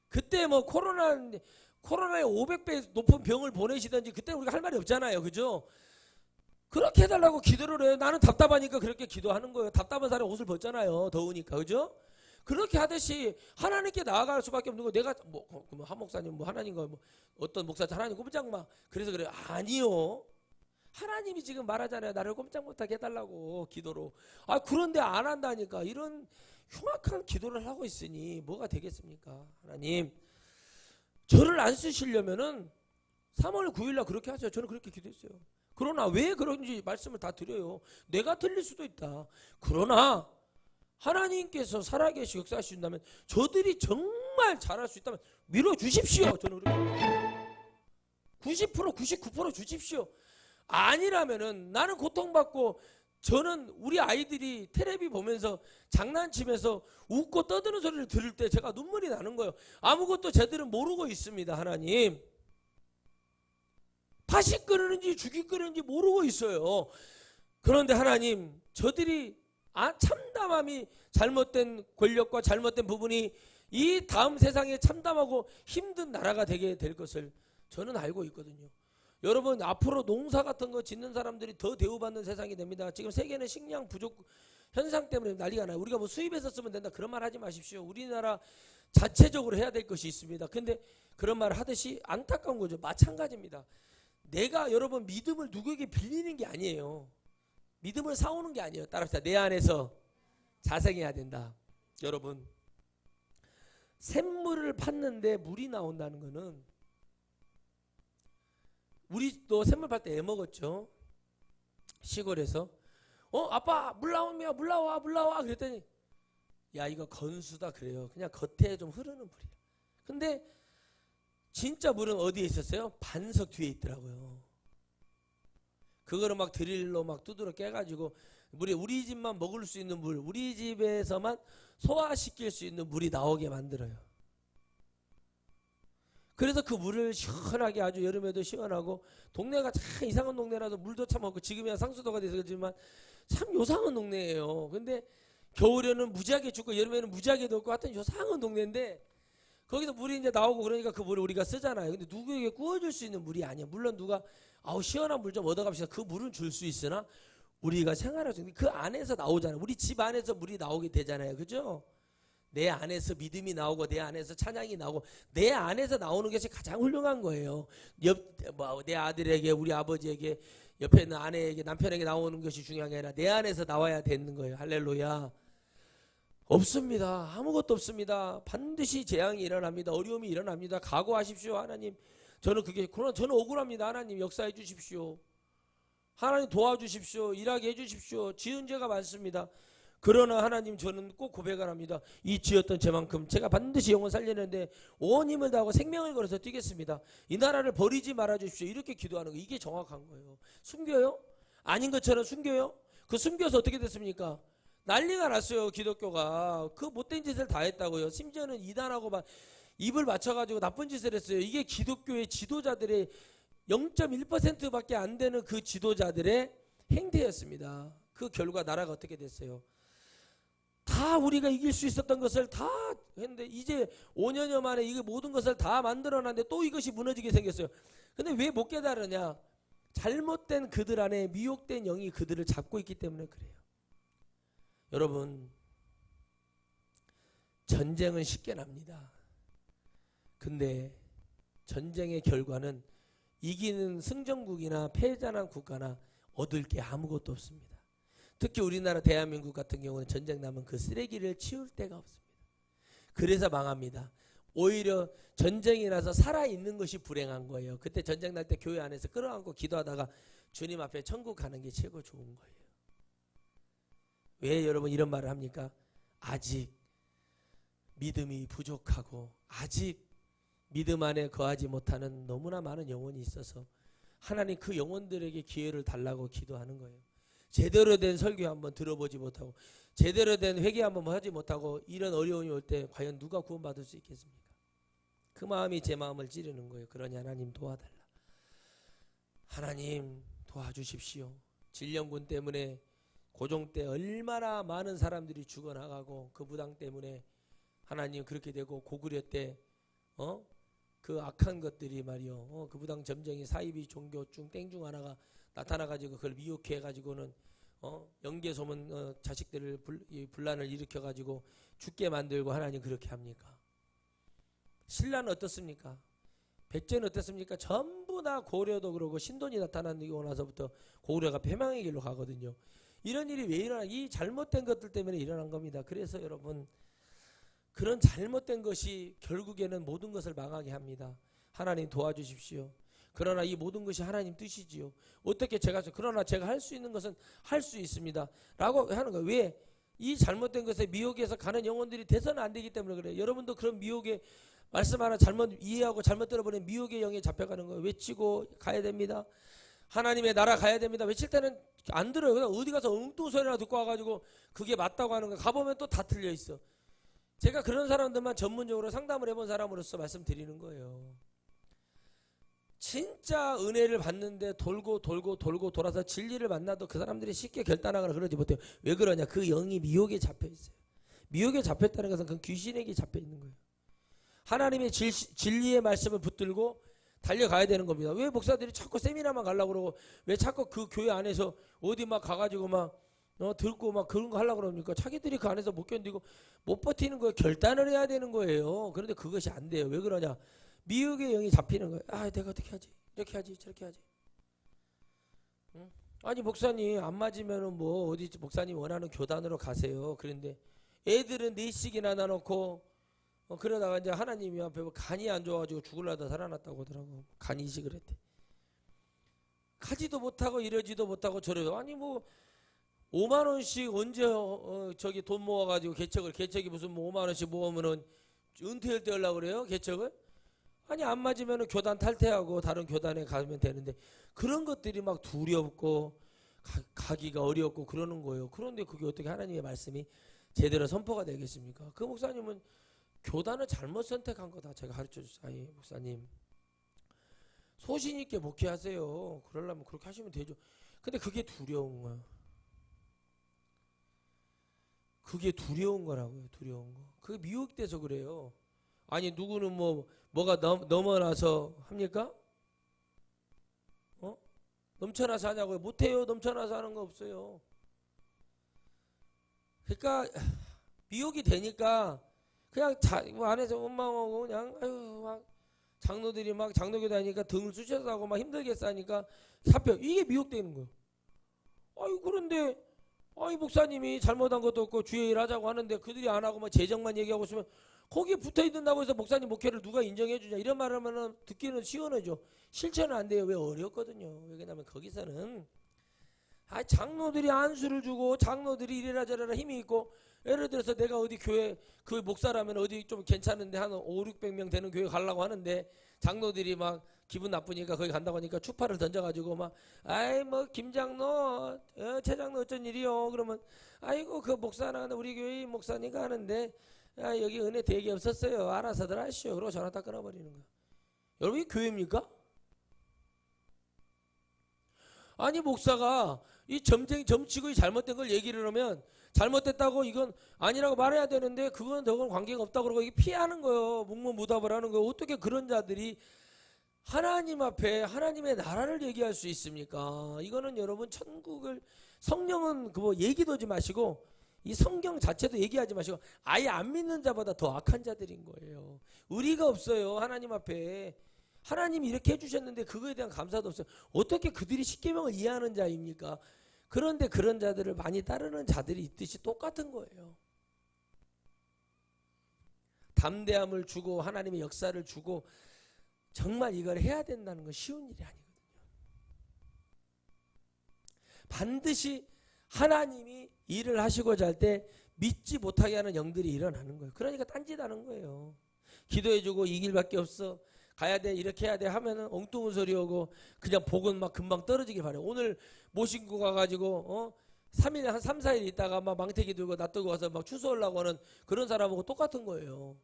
그때 뭐 코로나에 500배 높은 병을 보내시든지 그때 우리가 할 말이 없잖아요. 그죠? 그렇게 해달라고 기도를 해요. 나는 답답하니까 그렇게 기도하는 거예요. 답답한 사람이 옷을 벗잖아요. 더우니까. 그죠? 그렇게 하듯이 하나님께 나아갈 수밖에 없는 거. 내가 한 목사님 뭐 하나님과 뭐 어떤 목사 하나님 꼼짝 마. 그래서 그래요. 아니요. 하나님이 지금 말하잖아요. 나를 꼼짝 못하게 해달라고 기도로. 그런데 안 한다니까. 이런 흉악한 기도를 하고 있으니 뭐가 되겠습니까? 하나님 저를 안 쓰시려면은 3월 9일날 그렇게 하세요. 저는 그렇게 기도했어요. 그러나 왜 그런지 말씀을 다 드려요. 내가 틀릴 수도 있다. 그러나 하나님께서 살아계시고 역사하신다면 저들이 정말 잘할 수 있다면 밀어주십시오. 저는 그렇게 90% 99% 주십시오. 아니라면은 나는 고통받고 저는 우리 아이들이 텔레비 보면서 장난치면서 웃고 떠드는 소리를 들을 때 제가 눈물이 나는 거예요. 아무것도 제대로 모르고 있습니다. 하나님 파시 끓이는지 죽이 끓이는지 모르고 있어요. 그런데 하나님 저들이 참담함이 잘못된 권력과 잘못된 부분이 이 다음 세상에 참담하고 힘든 나라가 되게 될 것을 저는 알고 있거든요. 여러분 앞으로 농사 같은 거 짓는 사람들이 더 대우받는 세상이 됩니다. 지금 세계는 식량 부족 현상 때문에 난리가 나요. 우리가 뭐 수입해서 쓰면 된다 그런 말 하지 마십시오. 우리나라 자체적으로 해야 될 것이 있습니다. 근데 그런 말을 하듯이 안타까운 거죠. 마찬가지입니다. 내가 여러분 믿음을 누구에게 빌리는 게 아니에요. 믿음을 사오는 게 아니에요. 따라합시다. 내 안에서 자생해야 된다. 여러분 샘물을 팠는데 물이 나온다는 거는, 우리 또 샘물 팔 때 애먹었죠. 시골에서 아빠 물 나오면 물 나와 물 나와 그랬더니 야 이거 건수다 그래요. 그냥 겉에 좀 흐르는 물이야. 근데 진짜 물은 어디에 있었어요? 반석 뒤에 있더라고요. 그거를 막 드릴로 막 두드러 깨가지고 물이 우리 집만 먹을 수 있는 물, 우리 집에서만 소화시킬 수 있는 물이 나오게 만들어요. 그래서 그 물을 시원하게, 아주 여름에도 시원하고, 동네가 참 이상한 동네라서 물도 참 없고, 지금이야 상수도가 돼서 그렇지만 참 요상한 동네예요. 근데 겨울에는 무지하게 춥고 여름에는 무지하게 덥고 하여튼 요상한 동네인데, 거기서 물이 이제 나오고 그러니까 그 물을 우리가 쓰잖아요. 근데 누구에게 구워줄 수 있는 물이 아니야. 물론 누가 시원한 물 좀 얻어갑시다, 그 물은 줄 수 있으나 우리가 생활할 수 있는 그 안에서 나오잖아요. 우리 집 안에서 물이 나오게 되잖아요. 그죠? 내 안에서 믿음이 나오고 내 안에서 찬양이 나오고 내 안에서 나오는 것이 가장 훌륭한 거예요. 내 아들에게, 우리 아버지에게, 옆에 있는 아내에게, 남편에게 나오는 것이 중요한 게 아니라 내 안에서 나와야 되는 거예요. 할렐루야. 없습니다. 아무것도 없습니다. 반드시 재앙이 일어납니다. 어려움이 일어납니다. 각오하십시오. 하나님, 그러나 저는 억울합니다. 하나님 역사해 주십시오. 하나님 도와주십시오. 일하게 해주십시오. 지은 죄가 많습니다. 그러나 하나님, 저는 꼭 고백을 합니다. 이 지었던 죄만큼 제가 반드시 영혼 살리는데 온 힘을 다하고 생명을 걸어서 뛰겠습니다. 이 나라를 버리지 말아 주십시오. 이렇게 기도하는 거, 이게 정확한 거예요. 숨겨요? 아닌 것처럼 숨겨요? 그 숨겨서 어떻게 됐습니까? 난리가 났어요. 기독교가 그 못된 짓을 다 했다고요. 심지어는 이단하고 막 입을 맞춰가지고 나쁜 짓을 했어요. 이게 기독교의 지도자들의 0.1%밖에 안 되는 그 지도자들의 행태였습니다. 그 결과 나라가 어떻게 됐어요? 다 우리가 이길 수 있었던 것을 다 했는데 이제 5년여 만에 이게 모든 것을 다 만들어놨는데 또 이것이 무너지게 생겼어요. 근데 왜 못 깨달으냐? 잘못된 그들 안에 미혹된 영이 그들을 잡고 있기 때문에 그래요. 여러분, 전쟁은 쉽게 납니다. 근데 전쟁의 결과는 이기는 승전국이나 패전한 국가나 얻을 게 아무것도 없습니다. 특히 우리나라 대한민국 같은 경우는 전쟁 나면 그 쓰레기를 치울 데가 없습니다. 그래서 망합니다. 오히려 전쟁이 나서 살아있는 것이 불행한 거예요. 그때 전쟁 날 때 교회 안에서 끌어안고 기도하다가 주님 앞에 천국 가는 게 최고 좋은 거예요. 왜 여러분 이런 말을 합니까? 아직 믿음이 부족하고 아직 믿음 안에 거하지 못하는 너무나 많은 영혼이 있어서 하나님 그 영혼들에게 기회를 달라고 기도하는 거예요. 제대로 된 설교 한번 들어보지 못하고 제대로 된 회개 한번 하지 못하고 이런 어려움이 올 때 과연 누가 구원받을 수 있겠습니까? 그 마음이 제 마음을 찌르는 거예요. 그러니 하나님 도와달라. 하나님 도와주십시오. 질병군 때문에 고종 때 얼마나 많은 사람들이 죽어나가고 그 부당 때문에 하나님 그렇게 되고 고구려 때 그 악한 것들이 말이요. 그 부당 점쟁이 사이비 종교 중 땡중 하나가 나타나가지고 그걸 미혹해가지고는 영계소문 자식들을 분란을 일으켜가지고 죽게 만들고 하나님 그렇게 합니까? 신라는 어떻습니까? 백제는 어떻습니까? 전부 다 고려도 그러고 신돈이 나타나고 나서부터 고구려가 패망의 길로 가거든요. 이런 일이 왜 일어나? 이 잘못된 것들 때문에 일어난 겁니다. 그래서 여러분 그런 잘못된 것이 결국에는 모든 것을 망하게 합니다. 하나님 도와주십시오. 그러나 이 모든 것이 하나님 뜻이지요. 어떻게 그러나 제가 할 수 있는 것은 할 수 있습니다. 라고 하는 거예요. 왜? 이 잘못된 것에 미혹에서 가는 영혼들이 돼서는 안 되기 때문에 그래요. 여러분도 그런 미혹에 말씀 하나 잘못 이해하고 잘못 들어버린 미혹의 영에 잡혀가는 거예요. 외치고 가야 됩니다. 하나님의 나라 가야 됩니다. 외칠 때는 안 들어요. 그냥 어디 가서 엉뚱소리나 듣고 와가지고 그게 맞다고 하는 거예요. 가보면 또 다 틀려 있어. 제가 그런 사람들만 전문적으로 상담을 해본 사람으로서 말씀드리는 거예요. 진짜 은혜를 받는데 돌고 돌아서 진리를 만나도 그 사람들이 쉽게 결단하거나 그러지 못해요. 왜 그러냐? 그 영이 미혹에 잡혀 있어요. 미혹에 잡혔다는 것은 그 귀신에게 잡혀 있는 거예요. 하나님의 진리의 말씀을 붙들고 달려가야 되는 겁니다. 왜 목사들이 자꾸 세미나만 가려고 그러고 왜 자꾸 그 교회 안에서 어디 막 가가지고 막 듣고 막 그런 거 하려고 그럽니까? 자기들이 그 안에서 못 견디고 못 버티는 거예요. 결단을 해야 되는 거예요. 그런데 그것이 안 돼요. 왜 그러냐? 미혹의 영이 잡히는 거예요. 아, 내가 어떻게 하지? 이렇게 하지? 저렇게 하지? 응? 아니 목사님 안 맞으면은 뭐 어디 목사님 원하는 교단으로 가세요. 그런데 애들은 4씩이나 나놓고 그러다가 이제 하나님이 앞에 간이 안 좋아가지고 죽을라다 살아났다고 하더라고. 간 이식을 했대. 가지도 못하고 이러지도 못하고 저러도 아니 뭐 5만 원씩 언제 저기 돈 모아가지고 개척이 무슨 뭐 5만 원씩 모으면은 은퇴할 때 하려고 그래요 개척을? 아니 안 맞으면은 교단 탈퇴하고 다른 교단에 가면 되는데 그런 것들이 막 두렵고 가기가 어렵고 그러는 거예요. 그런데 그게 어떻게 하나님의 말씀이 제대로 선포가 되겠습니까? 그 목사님은 교단을 잘못 선택한 거다. 제가 가르쳐 줬어요. 아니 목사님 소신 있게 목회하세요. 그러려면 그렇게 하시면 되죠. 근데 그게 두려운 거야. 그게 두려운 거라고요. 두려운 거. 그게 미혹돼서 그래요. 아니 누구는 뭐가 넘어나서 합니까? 넘쳐나서 하냐고요? 못해요. 넘쳐나서 하는 거 없어요. 그러니까 미혹이 되니까 그냥 안에서 원망하고 그냥 아유 막 장로들이 막 장로교 다니니까 등을 쑤셔서 하고 막 힘들게 싸니까 사표 이게 미혹되는 거예요. 아유 그런데 아이 목사님이 잘못한 것도 없고 주의 일 하자고 하는데 그들이 안 하고 막 재정만 얘기하고 있으면 거기에 붙어 있는다고 해서 목사님 목회를 누가 인정해 주냐 이런 말 하면은 듣기는 시원하죠. 실천은 안 돼요. 왜 어렵거든요. 왜냐면 거기서는 장로들이 안수를 주고 장로들이 이래라 저래라 힘이 있고 예를 들어서 내가 어디 교회 그 목사라면 어디 좀 괜찮은데 한 500~600명 되는 교회 가려고 하는데 장로들이 막 기분 나쁘니까 거기 간다고 하니까 추파를 던져가지고 막 아이 뭐 김장로 최장로 어쩐 일이요 그러면 아이고 그 목사는 우리 교회 목사니까 하는데 여기 은혜 되게 없었어요 알아서들 하시오 그러고 전화 딱 끊어버리는 거야. 여러분 이게 교회입니까? 아니 목사가 이 점치고 잘못된 걸 얘기를 하면 잘못됐다고 이건 아니라고 말해야 되는데 그건 저건 관계가 없다고 그러고 이게 피하는 거예요. 묵묵무답을 하는 거예요. 어떻게 그런 자들이 하나님 앞에 하나님의 나라를 얘기할 수 있습니까? 이거는 여러분 천국을 성령은 그 뭐 얘기도 하지 마시고 이 성경 자체도 얘기하지 마시고 아예 안 믿는 자보다 더 악한 자들인 거예요. 의리가 없어요. 하나님 앞에. 하나님이 이렇게 해주셨는데 그거에 대한 감사도 없어요. 어떻게 그들이 십계명을 이해하는 자입니까? 그런데 그런 자들을 많이 따르는 자들이 있듯이 똑같은 거예요. 담대함을 주고 하나님의 역사를 주고 정말 이걸 해야 된다는 건 쉬운 일이 아니거든요. 반드시 하나님이 일을 하시고자 할 때 믿지 못하게 하는 영들이 일어나는 거예요. 그러니까 딴짓하는 거예요. 기도해주고 이 길밖에 없어. 가야 돼 이렇게 해야 돼 하면은 엉뚱한 소리 오고 그냥 복은 막 금방 떨어지길 바래요. 오늘 모신고 가가지고 3일 한 3, 4일 있다가 막 망태기 들고 놔두고 와서 막 추수하려고 하는 그런 사람하고 똑같은 거예요.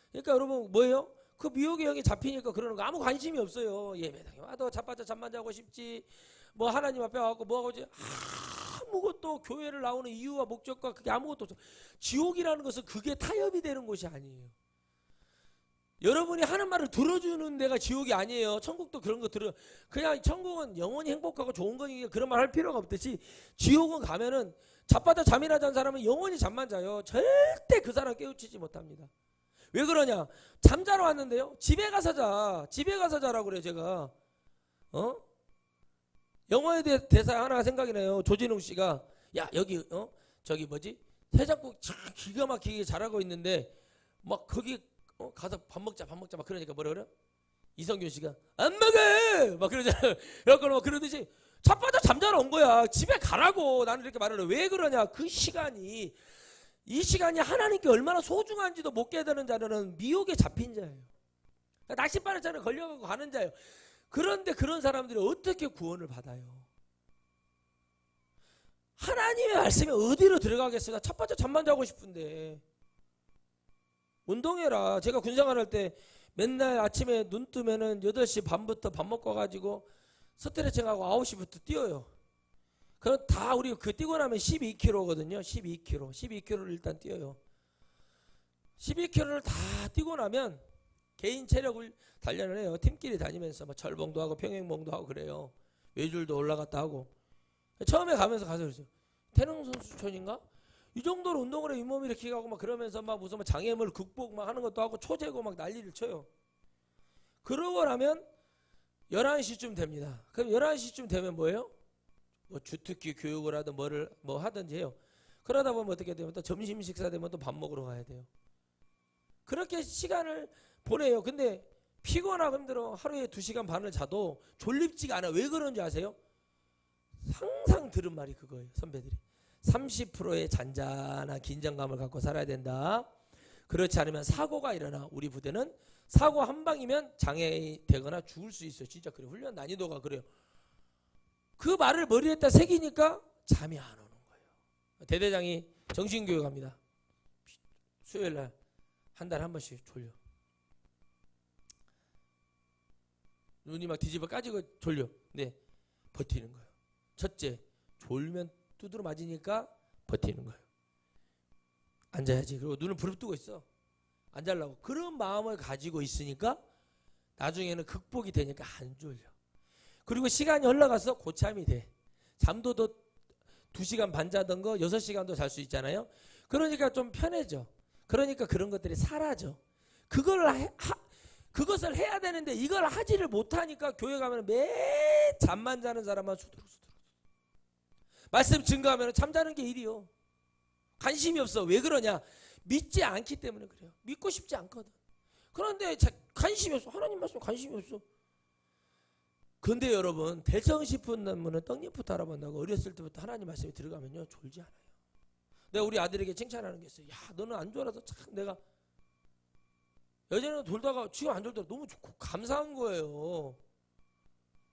그러니까 여러분 뭐예요? 그 미혹의 영이 잡히니까 그러는 거 아무 관심이 없어요. 예배당에 와도 자빠져 잠만 자고 싶지 뭐 하나님 앞에 와갖고 뭐하고 아무것도 교회를 나오는 이유와 목적과 그게 아무것도 없어. 지옥이라는 것은 그게 타협이 되는 곳이 아니에요. 여러분이 하는 말을 들어주는 데가 지옥이 아니에요. 천국도 그런 거 그냥 천국은 영원히 행복하고 좋은 거니까 그런 말 할 필요가 없듯이 지옥은 가면은 자빠져 잠이나 잔 사람은 영원히 잠만 자요. 절대 그 사람 깨우치지 못합니다. 왜 그러냐? 잠자러 왔는데요. 집에 가서 자라고 그래요. 제가 영화에 대사 하나 생각이 나요. 조진웅 씨가 야 여기 저기 뭐지 해장국 참 기가 막히게 잘하고 있는데 막 거기 가서 밥 먹자 막 그러니까 뭐라 그래? 이성균 씨가 안 먹어 막 그러잖아요. 그러니까 막 그러듯이 자빠져 잠자러 온 거야. 집에 가라고 나는 이렇게 말을 해. 왜 그러냐? 이 시간이 하나님께 얼마나 소중한지도 못 깨달은 자는 미혹에 잡힌 자예요. 낚싯바늘 자는 걸려가고 가는 자예요. 그런데 그런 사람들이 어떻게 구원을 받아요? 하나님의 말씀이 어디로 들어가겠습니까? 자빠져 잠만 자고 싶은데 운동해라. 제가 군생활할 때 맨날 아침에 눈 뜨면은 8시 반부터 밥 먹고 가지고 스트레칭하고 9시부터 뛰어요. 그럼 다 우리 그 뛰고 나면 12km거든요. 12km를 일단 뛰어요. 12km를 다 뛰고 나면 개인 체력을 단련을 해요. 팀끼리 다니면서 막 철봉도 하고 평행봉도 하고 그래요. 외줄도 올라갔다 하고. 처음에 가서 그랬어요. 태릉 선수촌인가? 이 정도로 운동을 해 잇몸 이렇게 가고 막 그러면서 막 무슨 장애물 극복 막 하는 것도 하고 초재고 막 난리를 쳐요. 그러고 나면 11시쯤 됩니다. 그럼 11시쯤 되면 뭐예요? 뭐 주특기 교육을 하든 뭐 하든지 해요. 그러다 보면 어떻게 되면 또 점심 식사 되면 또 밥 먹으러 가야 돼요. 그렇게 시간을 보내요. 근데 피곤하고 힘들어. 하루에 2시간 반을 자도 졸립지가 않아. 왜 그런지 아세요? 항상 들은 말이 그거예요. 선배들이 30%의 잔잔한 긴장감을 갖고 살아야 된다. 그렇지 않으면 사고가 일어나. 우리 부대는 사고 한 방이면 장애인이 되거나 죽을 수 있어요. 진짜 그래요. 훈련 난이도가 그래요. 그 말을 머리에다 새기니까 잠이 안 오는 거예요. 대대장이 정신교육합니다. 수요일날 한 달에 한 번씩 졸려. 눈이 막 뒤집어 까지고 졸려. 네, 버티는 거예요. 첫째, 졸면 두드러 맞으니까 버티는 거예요. 앉아야지. 그리고 눈을 부릅뜨고 있어. 안 자려고. 그런 마음을 가지고 있으니까 나중에는 극복이 되니까 안 졸려. 그리고 시간이 흘러가서 고참이 돼. 잠도 더 2시간 반 자던 거 6시간도 잘 수 있잖아요. 그러니까 좀 편해져. 그러니까 그런 것들이 사라져. 그것을 해야 되는데 이걸 하지를 못하니까 교회 가면 매 잠만 자는 사람만 수두룩수두룩. 말씀 증거하면 잠자는 게 일이요. 관심이 없어. 왜 그러냐? 믿지 않기 때문에 그래요. 믿고 싶지 않거든. 그런데 관심이 없어. 하나님 말씀 관심이 없어. 근데 여러분, 대성 싶은 나무는 떡잎부터 알아본다고. 어렸을 때부터 하나님 말씀에 들어가면요 졸지 않아요. 내가 우리 아들에게 칭찬하는 게 있어요. 야, 너는 안 졸아서 참 내가 예전에는 돌다가 지금 안 졸더라 너무 좋고 감사한 거예요.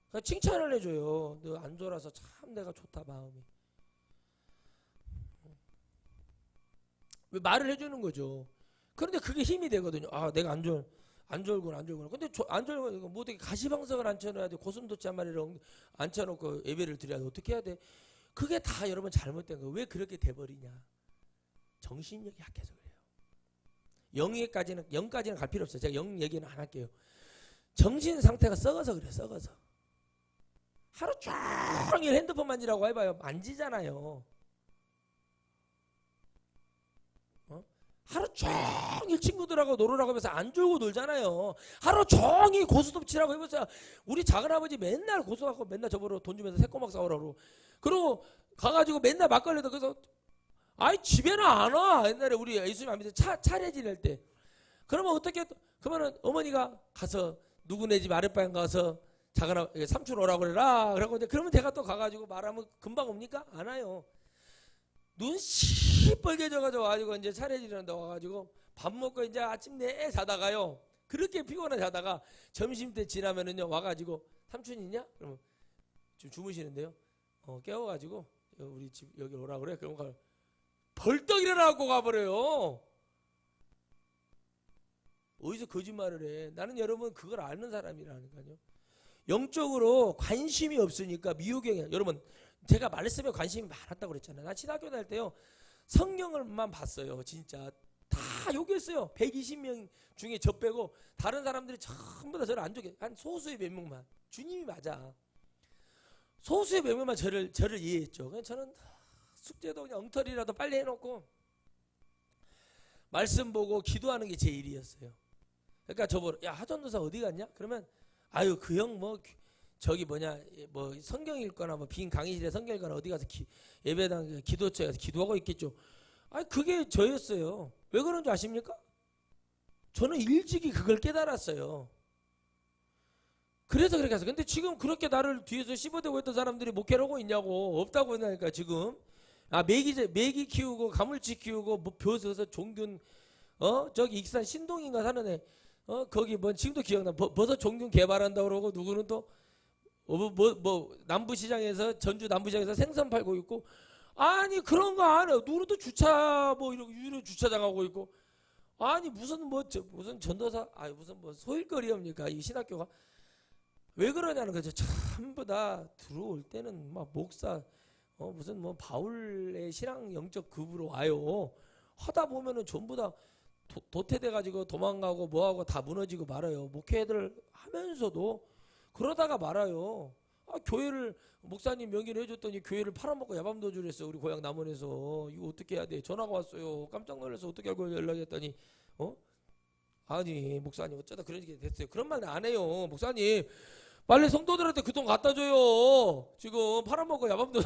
그러니까 칭찬을 해줘요. 너 안 졸아서 참 내가 좋다 마음이. 왜 말을 해주는 거죠. 그런데 그게 힘이 되거든요. 아, 내가 안 졸구나. 근데 안 졸고 뭐 어떻게 가시방석을 앉혀놔야 돼. 고슴도치 한 마리를 앉혀놓고 예배를 드려야 돼. 어떻게 해야 돼. 그게 다 여러분 잘못된 거예요. 왜 그렇게 돼버리냐. 정신력이 약해서 그래요. 영까지는 갈 필요 없어요. 제가 영 얘기는 안 할게요. 정신 상태가 썩어서 그래요. 썩어서. 하루 종일 핸드폰 만지라고 해봐요. 만지잖아요. 하루 종일 친구들하고 놀으라고 하면서 안 졸고 놀잖아요. 하루 종일 고스톱 치라고 해보자. 우리 작은아버지 맨날 고스톱하고 맨날 저보러 돈 주면서 새꼬막 사오라고. 그러고 가가지고 맨날 막걸리도 그래서 아이 집에는 안 와. 옛날에 우리 예수님 안 믿을 차례 지낼 때. 그러면 어떻게 그러면은 어머니가 가서 누구네 집 아랫방 가서 삼촌 오라고 그래라. 그러고 이제 그러면 제가 또 가가지고 말하면 금방 옵니까? 안 와요. 눈 시뻘개져가지고 와가지고 이제 차례 지내는데 와가지고 밥 먹고 이제 아침 내 자다가요. 그렇게 피곤해 자다가 점심 때 지나면은요 와가지고 삼촌 있냐? 그러면 지금 주무시는데요. 깨워가지고 우리 집 여기 오라 그래. 그럼 벌떡 일어나고 가버려요. 어디서 거짓말을 해. 나는 여러분 그걸 아는 사람이라니까요. 영적으로 관심이 없으니까 미호경이야. 여러분 제가 말씀에 관심이 많았다고 그랬잖아요. 나 신학교 다닐 때요. 성경을만 봤어요. 진짜 다 욕했어요. 120명 중에 저 빼고 다른 사람들이 전부 다 저를 안 좋게 한 소수의 몇 명만. 주님이 맞아. 소수의 몇 명만 저를 이해했죠. 그냥 저는 숙제도 그냥 엉터리라도 빨리 해놓고 말씀 보고 기도하는 게 제 일이었어요. 그러니까 저보러 야 하전도사 어디 갔냐? 그러면 아유 그 형 뭐 저기 뭐 성경 읽거나 뭐 빈 강의실에 성경 읽거나 어디 가서 예배당 기도처에 가서 기도하고 있겠죠. 아니 그게 저였어요. 왜 그런 줄 아십니까? 저는 일찍이 그걸 깨달았어요. 그래서 그렇게 했어요. 근데 지금 그렇게 나를 뒤에서 씹어대고 있던 사람들이 목회를 하고 있냐고. 없다고 했나니까 지금. 아 메기 키우고 가물치 키우고 뭐 벼서서 종균 저기 익산 신동인가 사는 애 거기 뭐 지금도 기억나. 버섯 종균 개발한다고 그러고 누구는 또 남부시장에서 전주 남부시장에서 생선 팔고 있고. 아니 그런 거 안 해요. 누구는 또 주차 뭐 이런 유료 주차장 하고 있고. 아니 무슨 전도사 무슨 뭐 소일거리입니까 이 신학교가. 왜 그러냐는 거죠. 전부 다 들어올 때는 막 목사 무슨 뭐 바울의 신앙 영적 급으로 와요. 하다 보면은 전부 다 도태돼 가지고 도망가고 뭐하고 다 무너지고 말아요. 목회들 하면서도 그러다가 말아요. 교회를 목사님 명의를 해줬더니 교회를 팔아먹고 야밤도주를 했어. 우리 고향 남원에서. 이거 어떻게 해야 돼? 전화가 왔어요. 깜짝 놀라서 어떻게 알고 연락했더니 아니 목사님 어쩌다 그런 게 됐어요. 그런 말 안 해요. 목사님 빨리 성도들한테 그 돈 갖다 줘요. 지금 팔아먹고 야밤도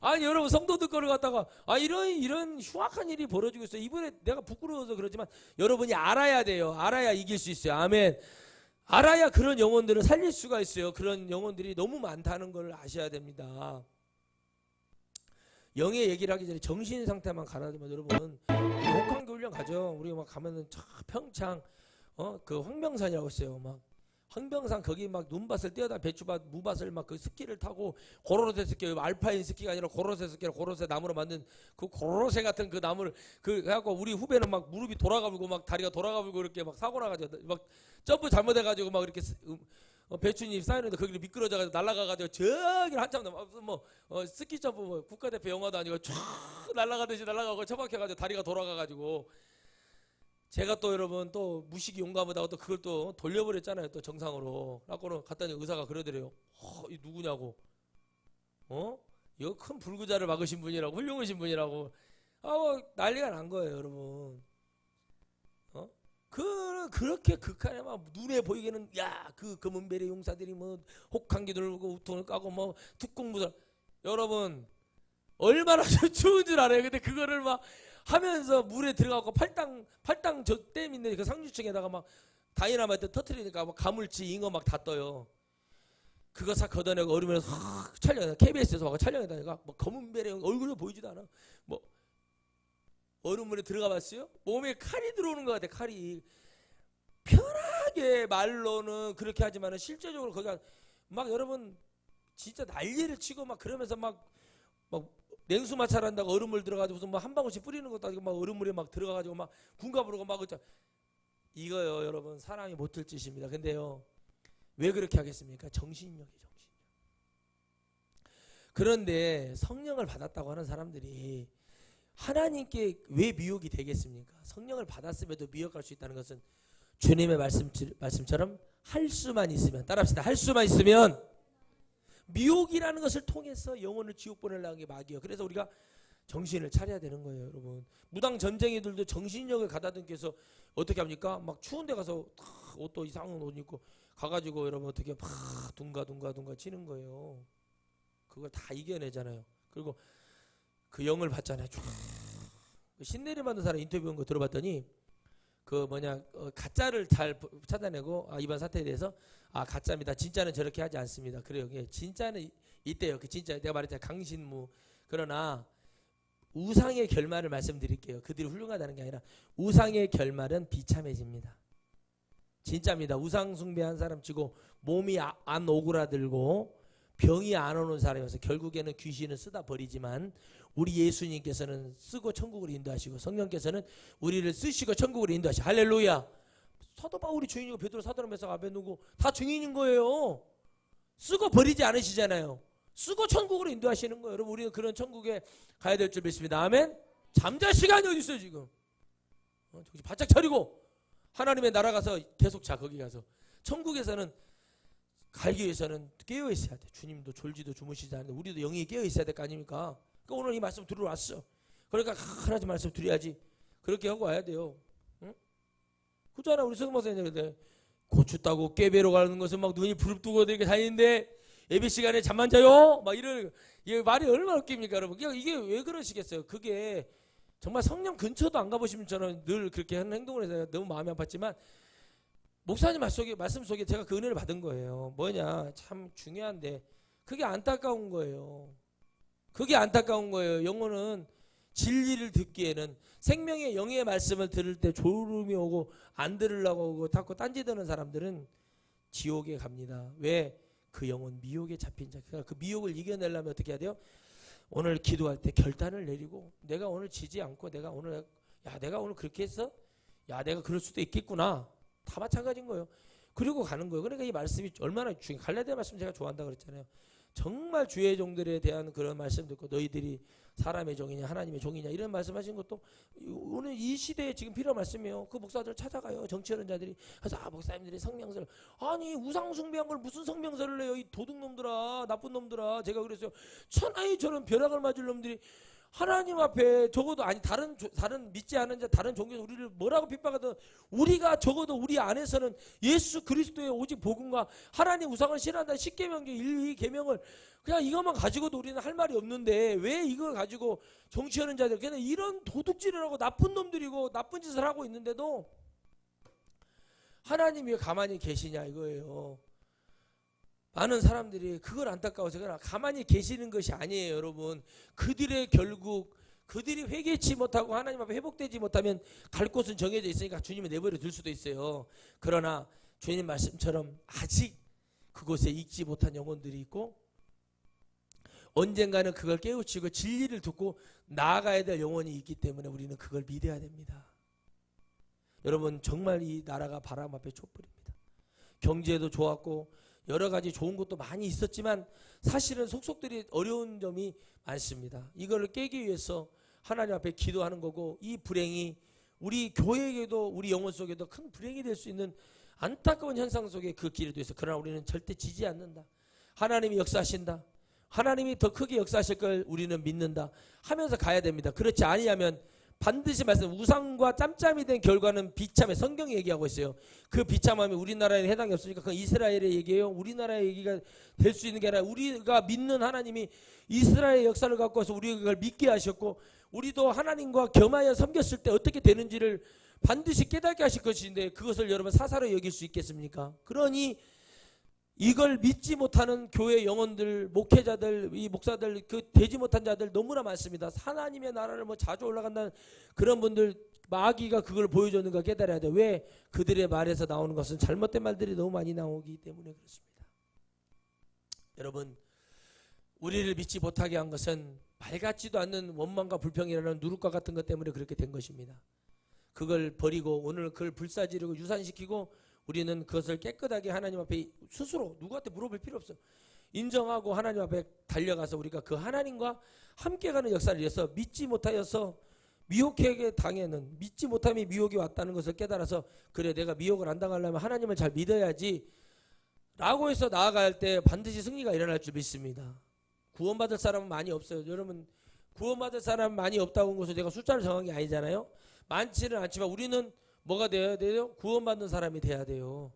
아니 여러분 성도들 거를 갖다가 이런 흉악한 일이 벌어지고 있어요. 이번에 내가 부끄러워서 그러지만 여러분이 알아야 돼요. 알아야 이길 수 있어요. 아멘. 알아야 그런 영혼들을 살릴 수가 있어요. 그런 영혼들이 너무 많다는 걸 아셔야 됩니다. 영의 얘기를 하기 전에 정신 상태만 가라앉으면 여러분 우리 혹한기 훈련 가죠. 우리 막 가면은 평창 그 황명산이라고 있어요. 막 황명산 거기 막 눈밭을 떼어다 배추밭 무밭을 막 그 스키를 타고 고로세 스키, 알파인 스키가 아니라 고로세 스키라 고로세 나무로 만든 그 고로세 같은 그 나무를 그 해갖고 우리 후배는 막 무릎이 돌아가불고 막 다리가 돌아가불고 이렇게 막 사고 나가지고 막 점프 잘못해가지고 막 이렇게 배추잎 쌓이는데 거기를 미끄러져가지고 날아가가지고 저기를 한참 뭐 스키 점프 뭐 국가대표 영화도 아니고 쫙 날아가듯이 날아가고 처박혀가지고 다리가 돌아가가지고 제가 또 여러분 또 무식이 용감하다고 또 그걸 또 돌려버렸잖아요. 또 정상으로. 라고는 갔더니 의사가 그러더래요. 이 누구냐고. 이거 큰 불구자를 막으신 분이라고 훌륭하신 분이라고. 난리가 난 거예요, 여러분. 그렇게 극한에 막 눈에 보이게는 그 검은베리 용사들이 뭐 혹한기 들고 우통을 까고 뭐 특공부들 여러분 얼마나 추운 줄 알아요. 근데 그거를 막 하면서 물에 들어가고 팔당 저 댐 있는 그 상류층에다가 막 다이나마이트 터트리니까 막 가물치 잉어 막 다 떠요. 그거 싹 걷어내고 얼음에서 촬영해. KBS에서 와서 촬영해다니까 뭐 검은베리 얼굴도 보이지도 않아. 뭐 얼음물에 들어가 봤어요? 몸에 칼이 들어오는 것 같아. 칼이 편하게 말로는 그렇게 하지만은 실제적으로 거기가 막 여러분 진짜 난리를 치고 막 그러면서 막 냉수 마찰한다고 얼음물 들어가지고 무슨 뭐 한 방울씩 뿌리는 것도 아니고 막 얼음물에 막 들어가가지고 막 군가 부르고 막 이거요 여러분 사람이 못할 짓입니다. 근데요 왜 그렇게 하겠습니까? 정신력이 정신력. 그런데 성령을 받았다고 하는 사람들이 하나님께 왜 미혹이 되겠습니까? 성령을 받았음에도 미혹할 수 있다는 것은 주님의 말씀처럼 할 수만 있으면 따라합시다. 할 수만 있으면 미혹이라는 것을 통해서 영혼을 지옥 보내려는 게 막이에요. 그래서 우리가 정신을 차려야 되는 거예요, 여러분. 무당 전쟁이들도 정신력을 가다듬기 위해서 어떻게 합니까? 막 추운 데 가서 옷도 이상한 옷 입고 가가지고 여러분 어떻게 막 둥가 치는 거예요. 그걸 다 이겨내잖아요. 그리고 그 영을 받잖아요. 신내림 받는 사람 인터뷰한 거 들어봤더니 가짜를 잘 찾아내고 이번 사태에 대해서 가짜입니다. 진짜는 저렇게 하지 않습니다. 그래요. 진짜는 있대요. 그 진짜 내가 말했잖아요. 강신무. 그러나 우상의 결말을 말씀드릴게요. 그들이 훌륭하다는 게 아니라 우상의 결말은 비참해집니다. 진짜입니다. 우상 숭배한 사람 치고 몸이 안 오그라들고 병이 안 오는 사람이어서 결국에는 귀신은 쓰다 버리지만 우리 예수님께서는 쓰고 천국으로 인도하시고 성령께서는 우리를 쓰시고 천국으로 인도하시고 할렐루야. 사도 바울이 주인이고 베드로 사도로 메사가 앞에 누구 다 증인인 거예요. 쓰고 버리지 않으시잖아요. 쓰고 천국으로 인도하시는 거예요. 여러분 우리는 그런 천국에 가야 될 줄 믿습니다. 아멘. 잠잘 시간이 어디 있어요 지금. 정신 바짝 차리고 하나님의 나라 가서 계속 자. 거기 가서 천국에서는 가기 위해서는 깨어 있어야 돼. 주님도 졸지도 주무시지 않는데 우리도 영이 깨어 있어야 될 거 아닙니까? 그러니까 오늘 이 말씀 들으러 왔어. 그러니까 하나님 말씀 드려야지. 그렇게 하고 와야 돼요. 응? 그잖아 우리 성모사님 근데 고추 따고 깨배로 가는 것은 막 눈이 부릅뜨고 이렇게 다니는데 예배 시간에 잠만 자요? 막 이런 이게 말이 얼마나 웃깁니까 여러분? 이게 왜 그러시겠어요? 그게 정말 성령 근처도 안 가보시면 저는 늘 그렇게 하는 행동을 해서 너무 마음이 아팠지만 목사님 말씀 속에 제가 그 은혜를 받은 거예요. 뭐냐 참 중요한데 그게 안타까운 거예요. 그게 안타까운 거예요. 영혼은 진리를 듣기에는 생명의 영의 말씀을 들을 때 졸음이 오고 안 들으려고 하고 자꾸 딴짓하는 사람들은 지옥에 갑니다. 왜? 그 영혼 미혹에 잡힌 자. 그 미혹을 이겨내려면 어떻게 해야 돼요? 오늘 기도할 때 결단을 내리고 내가 오늘 지지 않고 내가 오늘 그렇게 했어? 내가 그럴 수도 있겠구나. 다 마찬가지인 거예요. 그리고 가는 거예요. 그러니까 이 말씀이 얼마나 중요해요. 갈라디아 말씀 제가 좋아한다 그랬잖아요. 정말 주의 종들에 대한 그런 말씀 듣고 너희들이 사람의 종이냐 하나님의 종이냐 이런 말씀하신 것도 오늘 이 시대에 지금 필요한 말씀이에요. 그 목사들 찾아가요. 정치하는 자들이. 그래서 목사님들이 성명설 아니 우상 숭배한 걸 무슨 성명설을 해요. 이 도둑놈들아 나쁜 놈들아. 제가 그랬어요. 천하의 저런 벼락을 맞을 놈들이 하나님 앞에 적어도 아니 다른 믿지 않은 자 다른 종교에서 우리를 뭐라고 핍박하든 우리가 적어도 우리 안에서는 예수 그리스도의 오직 복음과 하나님 우상을 싫어한다 10계명 중 1, 2계명을 그냥 이것만 가지고도 우리는 할 말이 없는데 왜 이걸 가지고 정치하는 자들 그냥 이런 도둑질을 하고 나쁜 놈들이고 나쁜 짓을 하고 있는데도 하나님이 왜 가만히 계시냐 이거예요. 많은 사람들이 그걸 안타까워서 그냥 가만히 계시는 것이 아니에요, 여러분. 그들의 결국 그들이 회개치 못하고 하나님 앞에 회복되지 못하면 갈 곳은 정해져 있으니까 주님이 내버려 둘 수도 있어요. 그러나 주님 말씀처럼 아직 그곳에 익지 못한 영혼들이 있고 언젠가는 그걸 깨우치고 진리를 듣고 나아가야 될 영혼이 있기 때문에 우리는 그걸 믿어야 됩니다. 여러분 정말 이 나라가 바람 앞에 촛불입니다. 경제도 좋았고 여러 가지 좋은 것도 많이 있었지만 사실은 속속들이 어려운 점이 많습니다. 이걸 깨기 위해서 하나님 앞에 기도하는 거고 이 불행이 우리 교회에게도 우리 영혼 속에도 큰 불행이 될 수 있는 안타까운 현상 속에 그 길을 통해서 그러나 우리는 절대 지지 않는다. 하나님이 역사하신다. 하나님이 더 크게 역사하실 걸 우리는 믿는다 하면서 가야 됩니다. 그렇지 아니하면 반드시 말씀 우상과 짬짬이 된 결과는 비참해. 성경이 얘기하고 있어요. 그 비참함이 우리나라에는 해당이 없으니까 그건 이스라엘의 얘기예요. 우리나라의 얘기가 될 수 있는 게 아니라 우리가 믿는 하나님이 이스라엘의 역사를 갖고 와서 우리가 그걸 믿게 하셨고 우리도 하나님과 겸하여 섬겼을 때 어떻게 되는지를 반드시 깨닫게 하실 것인데 그것을 여러분 사사로 여길 수 있겠습니까? 그러니 이걸 믿지 못하는 교회 영혼들, 목회자들, 이 목사들, 그 되지 못한 자들 너무나 많습니다. 하나님의 나라를 뭐 자주 올라간다는 그런 분들 마귀가 그걸 보여주는 거 깨달아야 돼. 왜? 그들의 말에서 나오는 것은 잘못된 말들이 너무 많이 나오기 때문에 그렇습니다. 여러분, 우리를 믿지 못하게 한 것은 말 같지도 않는 원망과 불평이라는 누룩과 같은 것 때문에 그렇게 된 것입니다. 그걸 버리고 오늘 그걸 불사지르고 유산시키고 우리는 그것을 깨끗하게 하나님 앞에 스스로 누구한테 물어볼 필요 없어. 인정하고 하나님 앞에 달려가서 우리가 그 하나님과 함께 가는 역사를 위해서 믿지 못하여서 미혹에게 당해는 믿지 못함이 미혹이 왔다는 것을 깨달아서 그래 내가 미혹을 안 당하려면 하나님을 잘 믿어야지 라고 해서 나아갈 때 반드시 승리가 일어날 줄 믿습니다. 구원받을 사람은 많이 없어요. 여러분 구원받을 사람 많이 없다고 한 것을 제가 숫자를 정한 게 아니잖아요. 많지는 않지만 우리는 뭐가 돼야 돼요? 구원받는 사람이 돼야 돼요.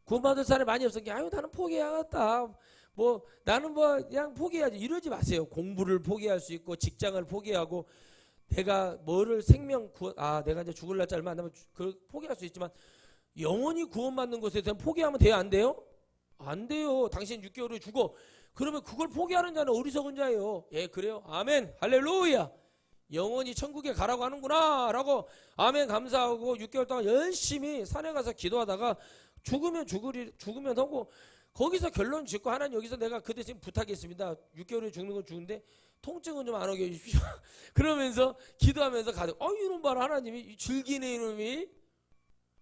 구원받을 사람이 많이 없으니까 아유 나는 포기하겠다. 뭐 나는 뭐 그냥 포기해야지 이러지 마세요. 공부를 포기할 수 있고 직장을 포기하고 내가 뭐를 내가 이제 죽을 날짜 얼마 안 남으면 포기할 수 있지만 영원히 구원받는 것에 대한 포기하면 돼요? 안 돼요? 안 돼요. 당신 6개월에 죽어. 그러면 그걸 포기하는 자는 어리석은 자예요. 예 그래요? 아멘 할렐루야. 영원히 천국에 가라고 하는구나 라고 아멘 감사하고 6개월 동안 열심히 산에 가서 기도하다가 죽으면 하고 거기서 결론 짓고 하나님 여기서 내가 그 대신 부탁했습니다. 6개월에 죽는 건 죽은데 통증은 좀 안 오게 해주십시오. 그러면서 기도하면서 가도 이놈 봐라 하나님이 즐기네 이놈이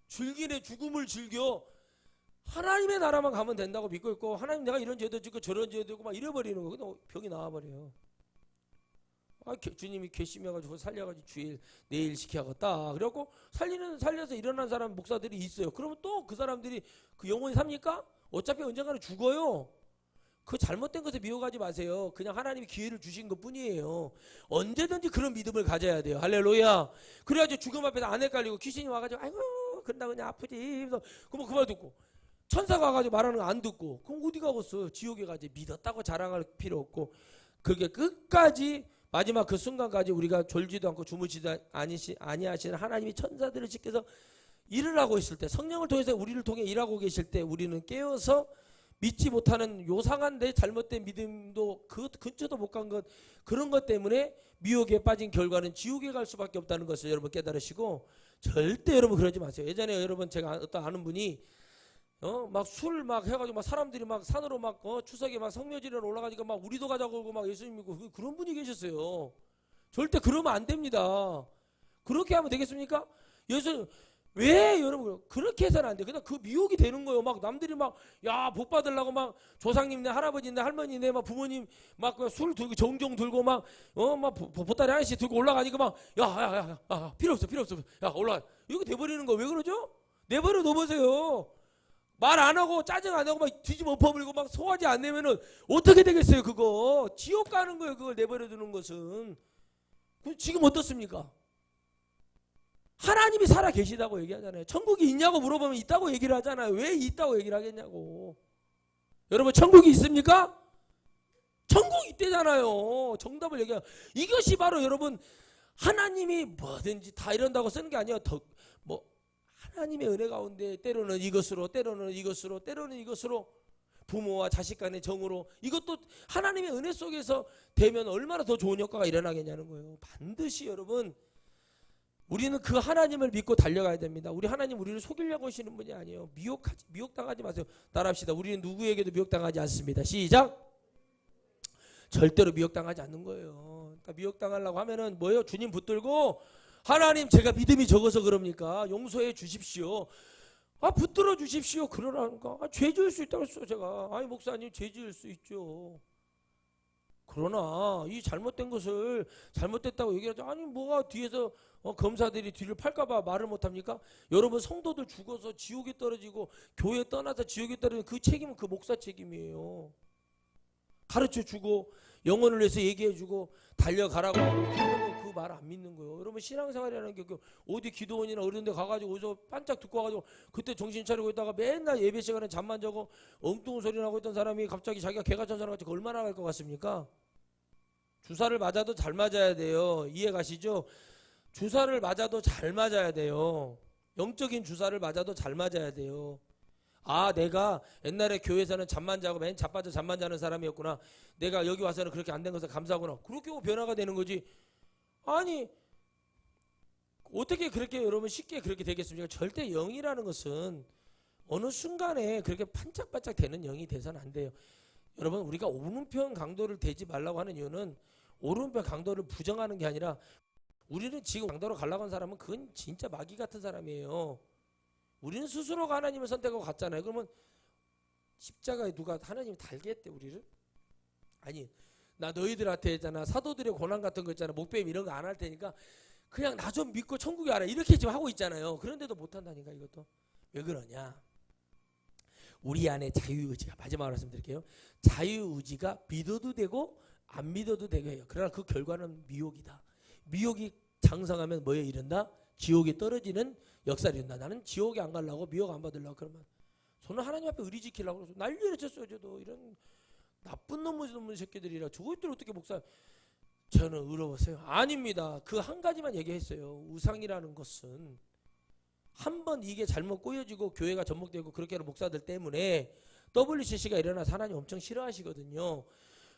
즐기네 죽음을 즐겨 하나님의 나라만 가면 된다고 믿고 있고 하나님 내가 이런 죄도 짓고 저런 죄도 짓고 막 이래버리는 거 근데 병이 나와버려요. 주님이 괘씸해가지고 살려가지고 주일 내일 시켜야겠다. 그래갖고 살려서 일어난 사람 목사들이 있어요. 그러면 또 그 사람들이 그 영원히 삽니까? 어차피 언젠가는 죽어요. 그 잘못된 것에 미혹하지 마세요. 그냥 하나님이 기회를 주신 것 뿐이에요. 언제든지 그런 믿음을 가져야 돼요. 할렐루야. 그래야지 죽음 앞에서 안 헷갈리고 귀신이 와가지고 아이고 그런다 그냥 아프지. 그래서 그럼 그 말 듣고 천사가 와가지고 말하는 거 안 듣고 그럼 어디 가겠어. 지옥에 가지. 믿었다고 자랑할 필요 없고 그게 끝까지 마지막 그 순간까지 우리가 졸지도 않고 주무시도 아니하시는 하나님이 천사들을 지켜서 일을 하고 있을 때 성령을 통해서 우리를 통해 일하고 계실 때 우리는 깨어서 믿지 못하는 요상한 내 잘못된 믿음도 그 근처도 못 간 것 그런 것 때문에 미혹에 빠진 결과는 지옥에 갈 수밖에 없다는 것을 여러분 깨달으시고 절대 여러분 그러지 마세요. 예전에 여러분 제가 어떤 아는 분이 막 술 막 해가지고 막 사람들이 막 산으로 막 추석에 막 성묘지로 올라가니까 막 우리도 가자고 그러고 막 예수님 믿고 그런 분이 계셨어요. 절대 그러면 안 됩니다. 그렇게 하면 되겠습니까? 예수님 왜 여러분 그렇게 해서는 안 돼. 그냥 그 미혹이 되는 거예요. 막 남들이 막 야 복 받으려고 막 조상님네 할아버지네 할머니네 막 부모님 막 술 들고 정종 들고 막 보따리 하나씩 들고 올라가니까 막 야 필요 없어 야 올라가 이렇게 돼버리는 거 왜 그러죠? 내버려 놓으세요. 말 안 하고 짜증 안 하고 막 뒤집어 엎어버리고 막 소화지 안 내면은 어떻게 되겠어요? 그거 지옥 가는 거예요. 그걸 내버려 두는 것은. 지금 어떻습니까? 하나님이 살아 계시다고 얘기하잖아요. 천국이 있냐고 물어보면 있다고 얘기를 하잖아요. 왜 있다고 얘기를 하겠냐고. 여러분 천국이 있습니까? 천국이 있대잖아요. 정답을 얘기해요. 이것이 바로 여러분 하나님이 뭐든지 다 이런다고 쓰는 게 아니에요. 뭐 하나님의 은혜 가운데 때로는 이것으로 때로는 이것으로 때로는 이것으로 부모와 자식 간의 정으로 이것도 하나님의 은혜 속에서 되면 얼마나 더 좋은 효과가 일어나겠냐는 거예요. 반드시 여러분 우리는 그 하나님을 믿고 달려가야 됩니다. 우리 하나님 우리를 속이려고 하시는 분이 아니에요. 미혹당하지 마세요. 따라합시다. 우리는 누구에게도 미혹당하지 않습니다. 시작. 절대로 미혹당하지 않는 거예요. 그러니까 미혹당하려고 하면은 뭐예요? 주님 붙들고 하나님 제가 믿음이 적어서 그럽니까? 용서해 주십시오. 붙들어 주십시오. 그러라니까. 죄 지을 수 있다고 했어요. 제가. 아니 목사님 죄 지을 수 있죠. 그러나 이 잘못된 것을 잘못됐다고 얘기하죠. 아니 뭐가 뒤에서 검사들이 뒤를 팔까봐 말을 못합니까? 여러분 성도들 죽어서 지옥에 떨어지고 교회 떠나서 지옥에 떨어지는 그 책임은 그 목사 책임이에요. 가르쳐주고 영혼을 위해서 얘기해주고 달려가라고 하고 그러면 그 말 안 믿는 거예요. 여러분 신앙생활이라는 게 어디 기도원이나 이런 데 가가지고 어디서 반짝 듣고 와가지고 그때 정신 차리고 있다가 맨날 예배 시간에 잠만 자고 엉뚱한 소리 나고 있던 사람이 갑자기 자기가 개가 천사랑 같이 얼마나 갈 것 같습니까? 주사를 맞아도 잘 맞아야 돼요. 이해 가시죠? 주사를 맞아도 잘 맞아야 돼요. 영적인 주사를 맞아도 잘 맞아야 돼요. 내가 옛날에 교회에서는 잠만 자고 맨 자빠져 잠만 자는 사람이었구나. 내가 여기 와서는 그렇게 안 된 것을 감사하구나. 그렇게 변화가 되는 거지. 아니 어떻게 그렇게 여러분 쉽게 그렇게 되겠습니까? 절대 영이라는 것은 어느 순간에 그렇게 반짝반짝 되는 영이 돼서는 안 돼요. 여러분 우리가 오른편 강도를 대지 말라고 하는 이유는 오른편 강도를 부정하는 게 아니라 우리는 지금 강도로 가려고 하는 사람은 그건 진짜 마귀 같은 사람이에요. 우리는 스스로가 하나님을 선택하고 갔잖아요. 그러면 십자가에 누가 하나님이 달게 했대 우리를? 아니 나 너희들한테 했잖아. 사도들의 고난 같은 거 있잖아. 목배임 이런 거 안 할 테니까 그냥 나 좀 믿고 천국에 알아. 이렇게 지금 하고 있잖아요. 그런데도 못한다니까 이것도. 왜 그러냐? 우리 안에 자유의지가 마지막으로 말씀드릴게요. 자유의지가 믿어도 되고 안 믿어도 되고 해요. 그러나 그 결과는 미혹이다. 미혹이 장성하면 뭐에 이른다? 지옥에 떨어지는 역사를 이룬다. 나는 지옥에 안 가려고 미혹 안 받으려고 그러면 저는 하나님 앞에 의리 지키려고 그래서 난리를 쳤어요. 저도 이런 나쁜 놈의 새끼들이라 저것들 어떻게 목사 저는 의로웠어요. 아닙니다. 그 한 가지만 얘기했어요. 우상이라는 것은 한번 이게 잘못 꼬여지고 교회가 전복되고 그렇게 하는 목사들 때문에 WCC가 일어나서 하나님 엄청 싫어하시거든요.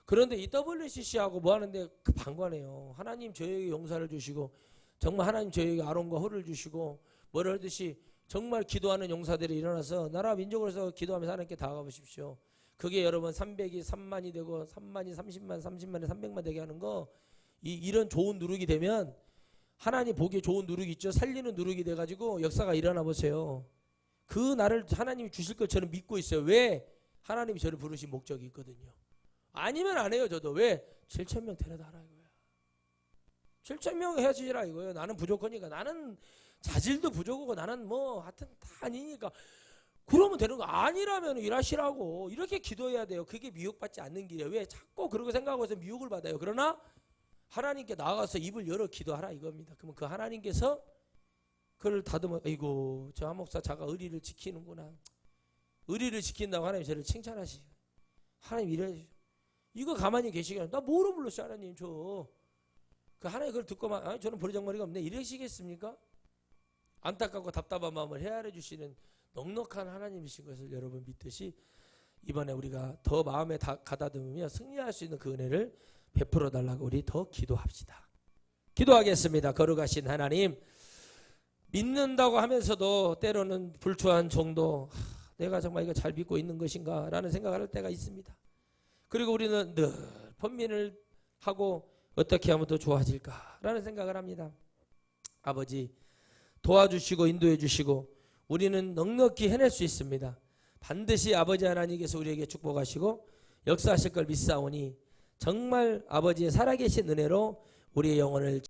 그런데 이 WCC하고 뭐 하는데 그 방관해요. 하나님 저에게 용사를 주시고 정말 하나님 저에게 아론과 홀을 주시고 뭐를 하듯이 정말 기도하는 용사들이 일어나서 나라 민족으로서 기도하면서 하나님께 다가가 보십시오. 그게 여러분 300이 3만이 되고 3만이 30만 30만이 300만 되게 하는 거 이런 좋은 누룩이 되면 하나님 보기에 좋은 누룩이 있죠. 살리는 누룩이 돼가지고 역사가 일어나 보세요. 그 나를 하나님이 주실 걸 저는 믿고 있어요. 왜? 하나님이 저를 부르신 목적이 있거든요. 아니면 안 해요. 저도 왜? 7,000명 데려다 하라 이거야. 7,000명 해주시라 이거예요. 나는 부족하니까. 나는 자질도 부족하고 나는 뭐 하여튼 다 아니니까. 그러면 되는 거 아니라면 일하시라고. 이렇게 기도해야 돼요. 그게 미혹받지 않는 길이에요. 왜? 자꾸 그렇게 생각하고 해서 미혹을 받아요. 그러나 하나님께 나아가서 입을 열어 기도하라 이겁니다. 그러면 그 하나님께서 그를 다듬어 아이고 저 한 목사 자가 의리를 지키는구나. 의리를 지킨다고 하나님 저를 칭찬하시죠. 하나님 이래 이거 가만히 계시게 나 뭐로 불렀어 하나님 저. 그 하나님 그걸 듣고만 저는 버리장머리가 없네 이러시겠습니까? 안타깝고 답답한 마음을 헤아려 주시는 넉넉한 하나님이신 것을 여러분 믿듯이 이번에 우리가 더 마음에 가다듬으며 승리할 수 있는 그 은혜를 베풀어 달라고 우리 더 기도합시다. 기도하겠습니다. 거룩하신 하나님 믿는다고 하면서도 때로는 불투한 정도 내가 정말 이거 잘 믿고 있는 것인가 라는 생각을 할 때가 있습니다. 그리고 우리는 늘 번민을 하고 어떻게 하면 더 좋아질까 라는 생각을 합니다. 아버지 도와주시고 인도해 주시고 우리는 넉넉히 해낼 수 있습니다. 반드시 아버지 하나님께서 우리에게 축복하시고 역사하실 걸 믿사오니 정말 아버지의 살아계신 은혜로 우리의 영혼을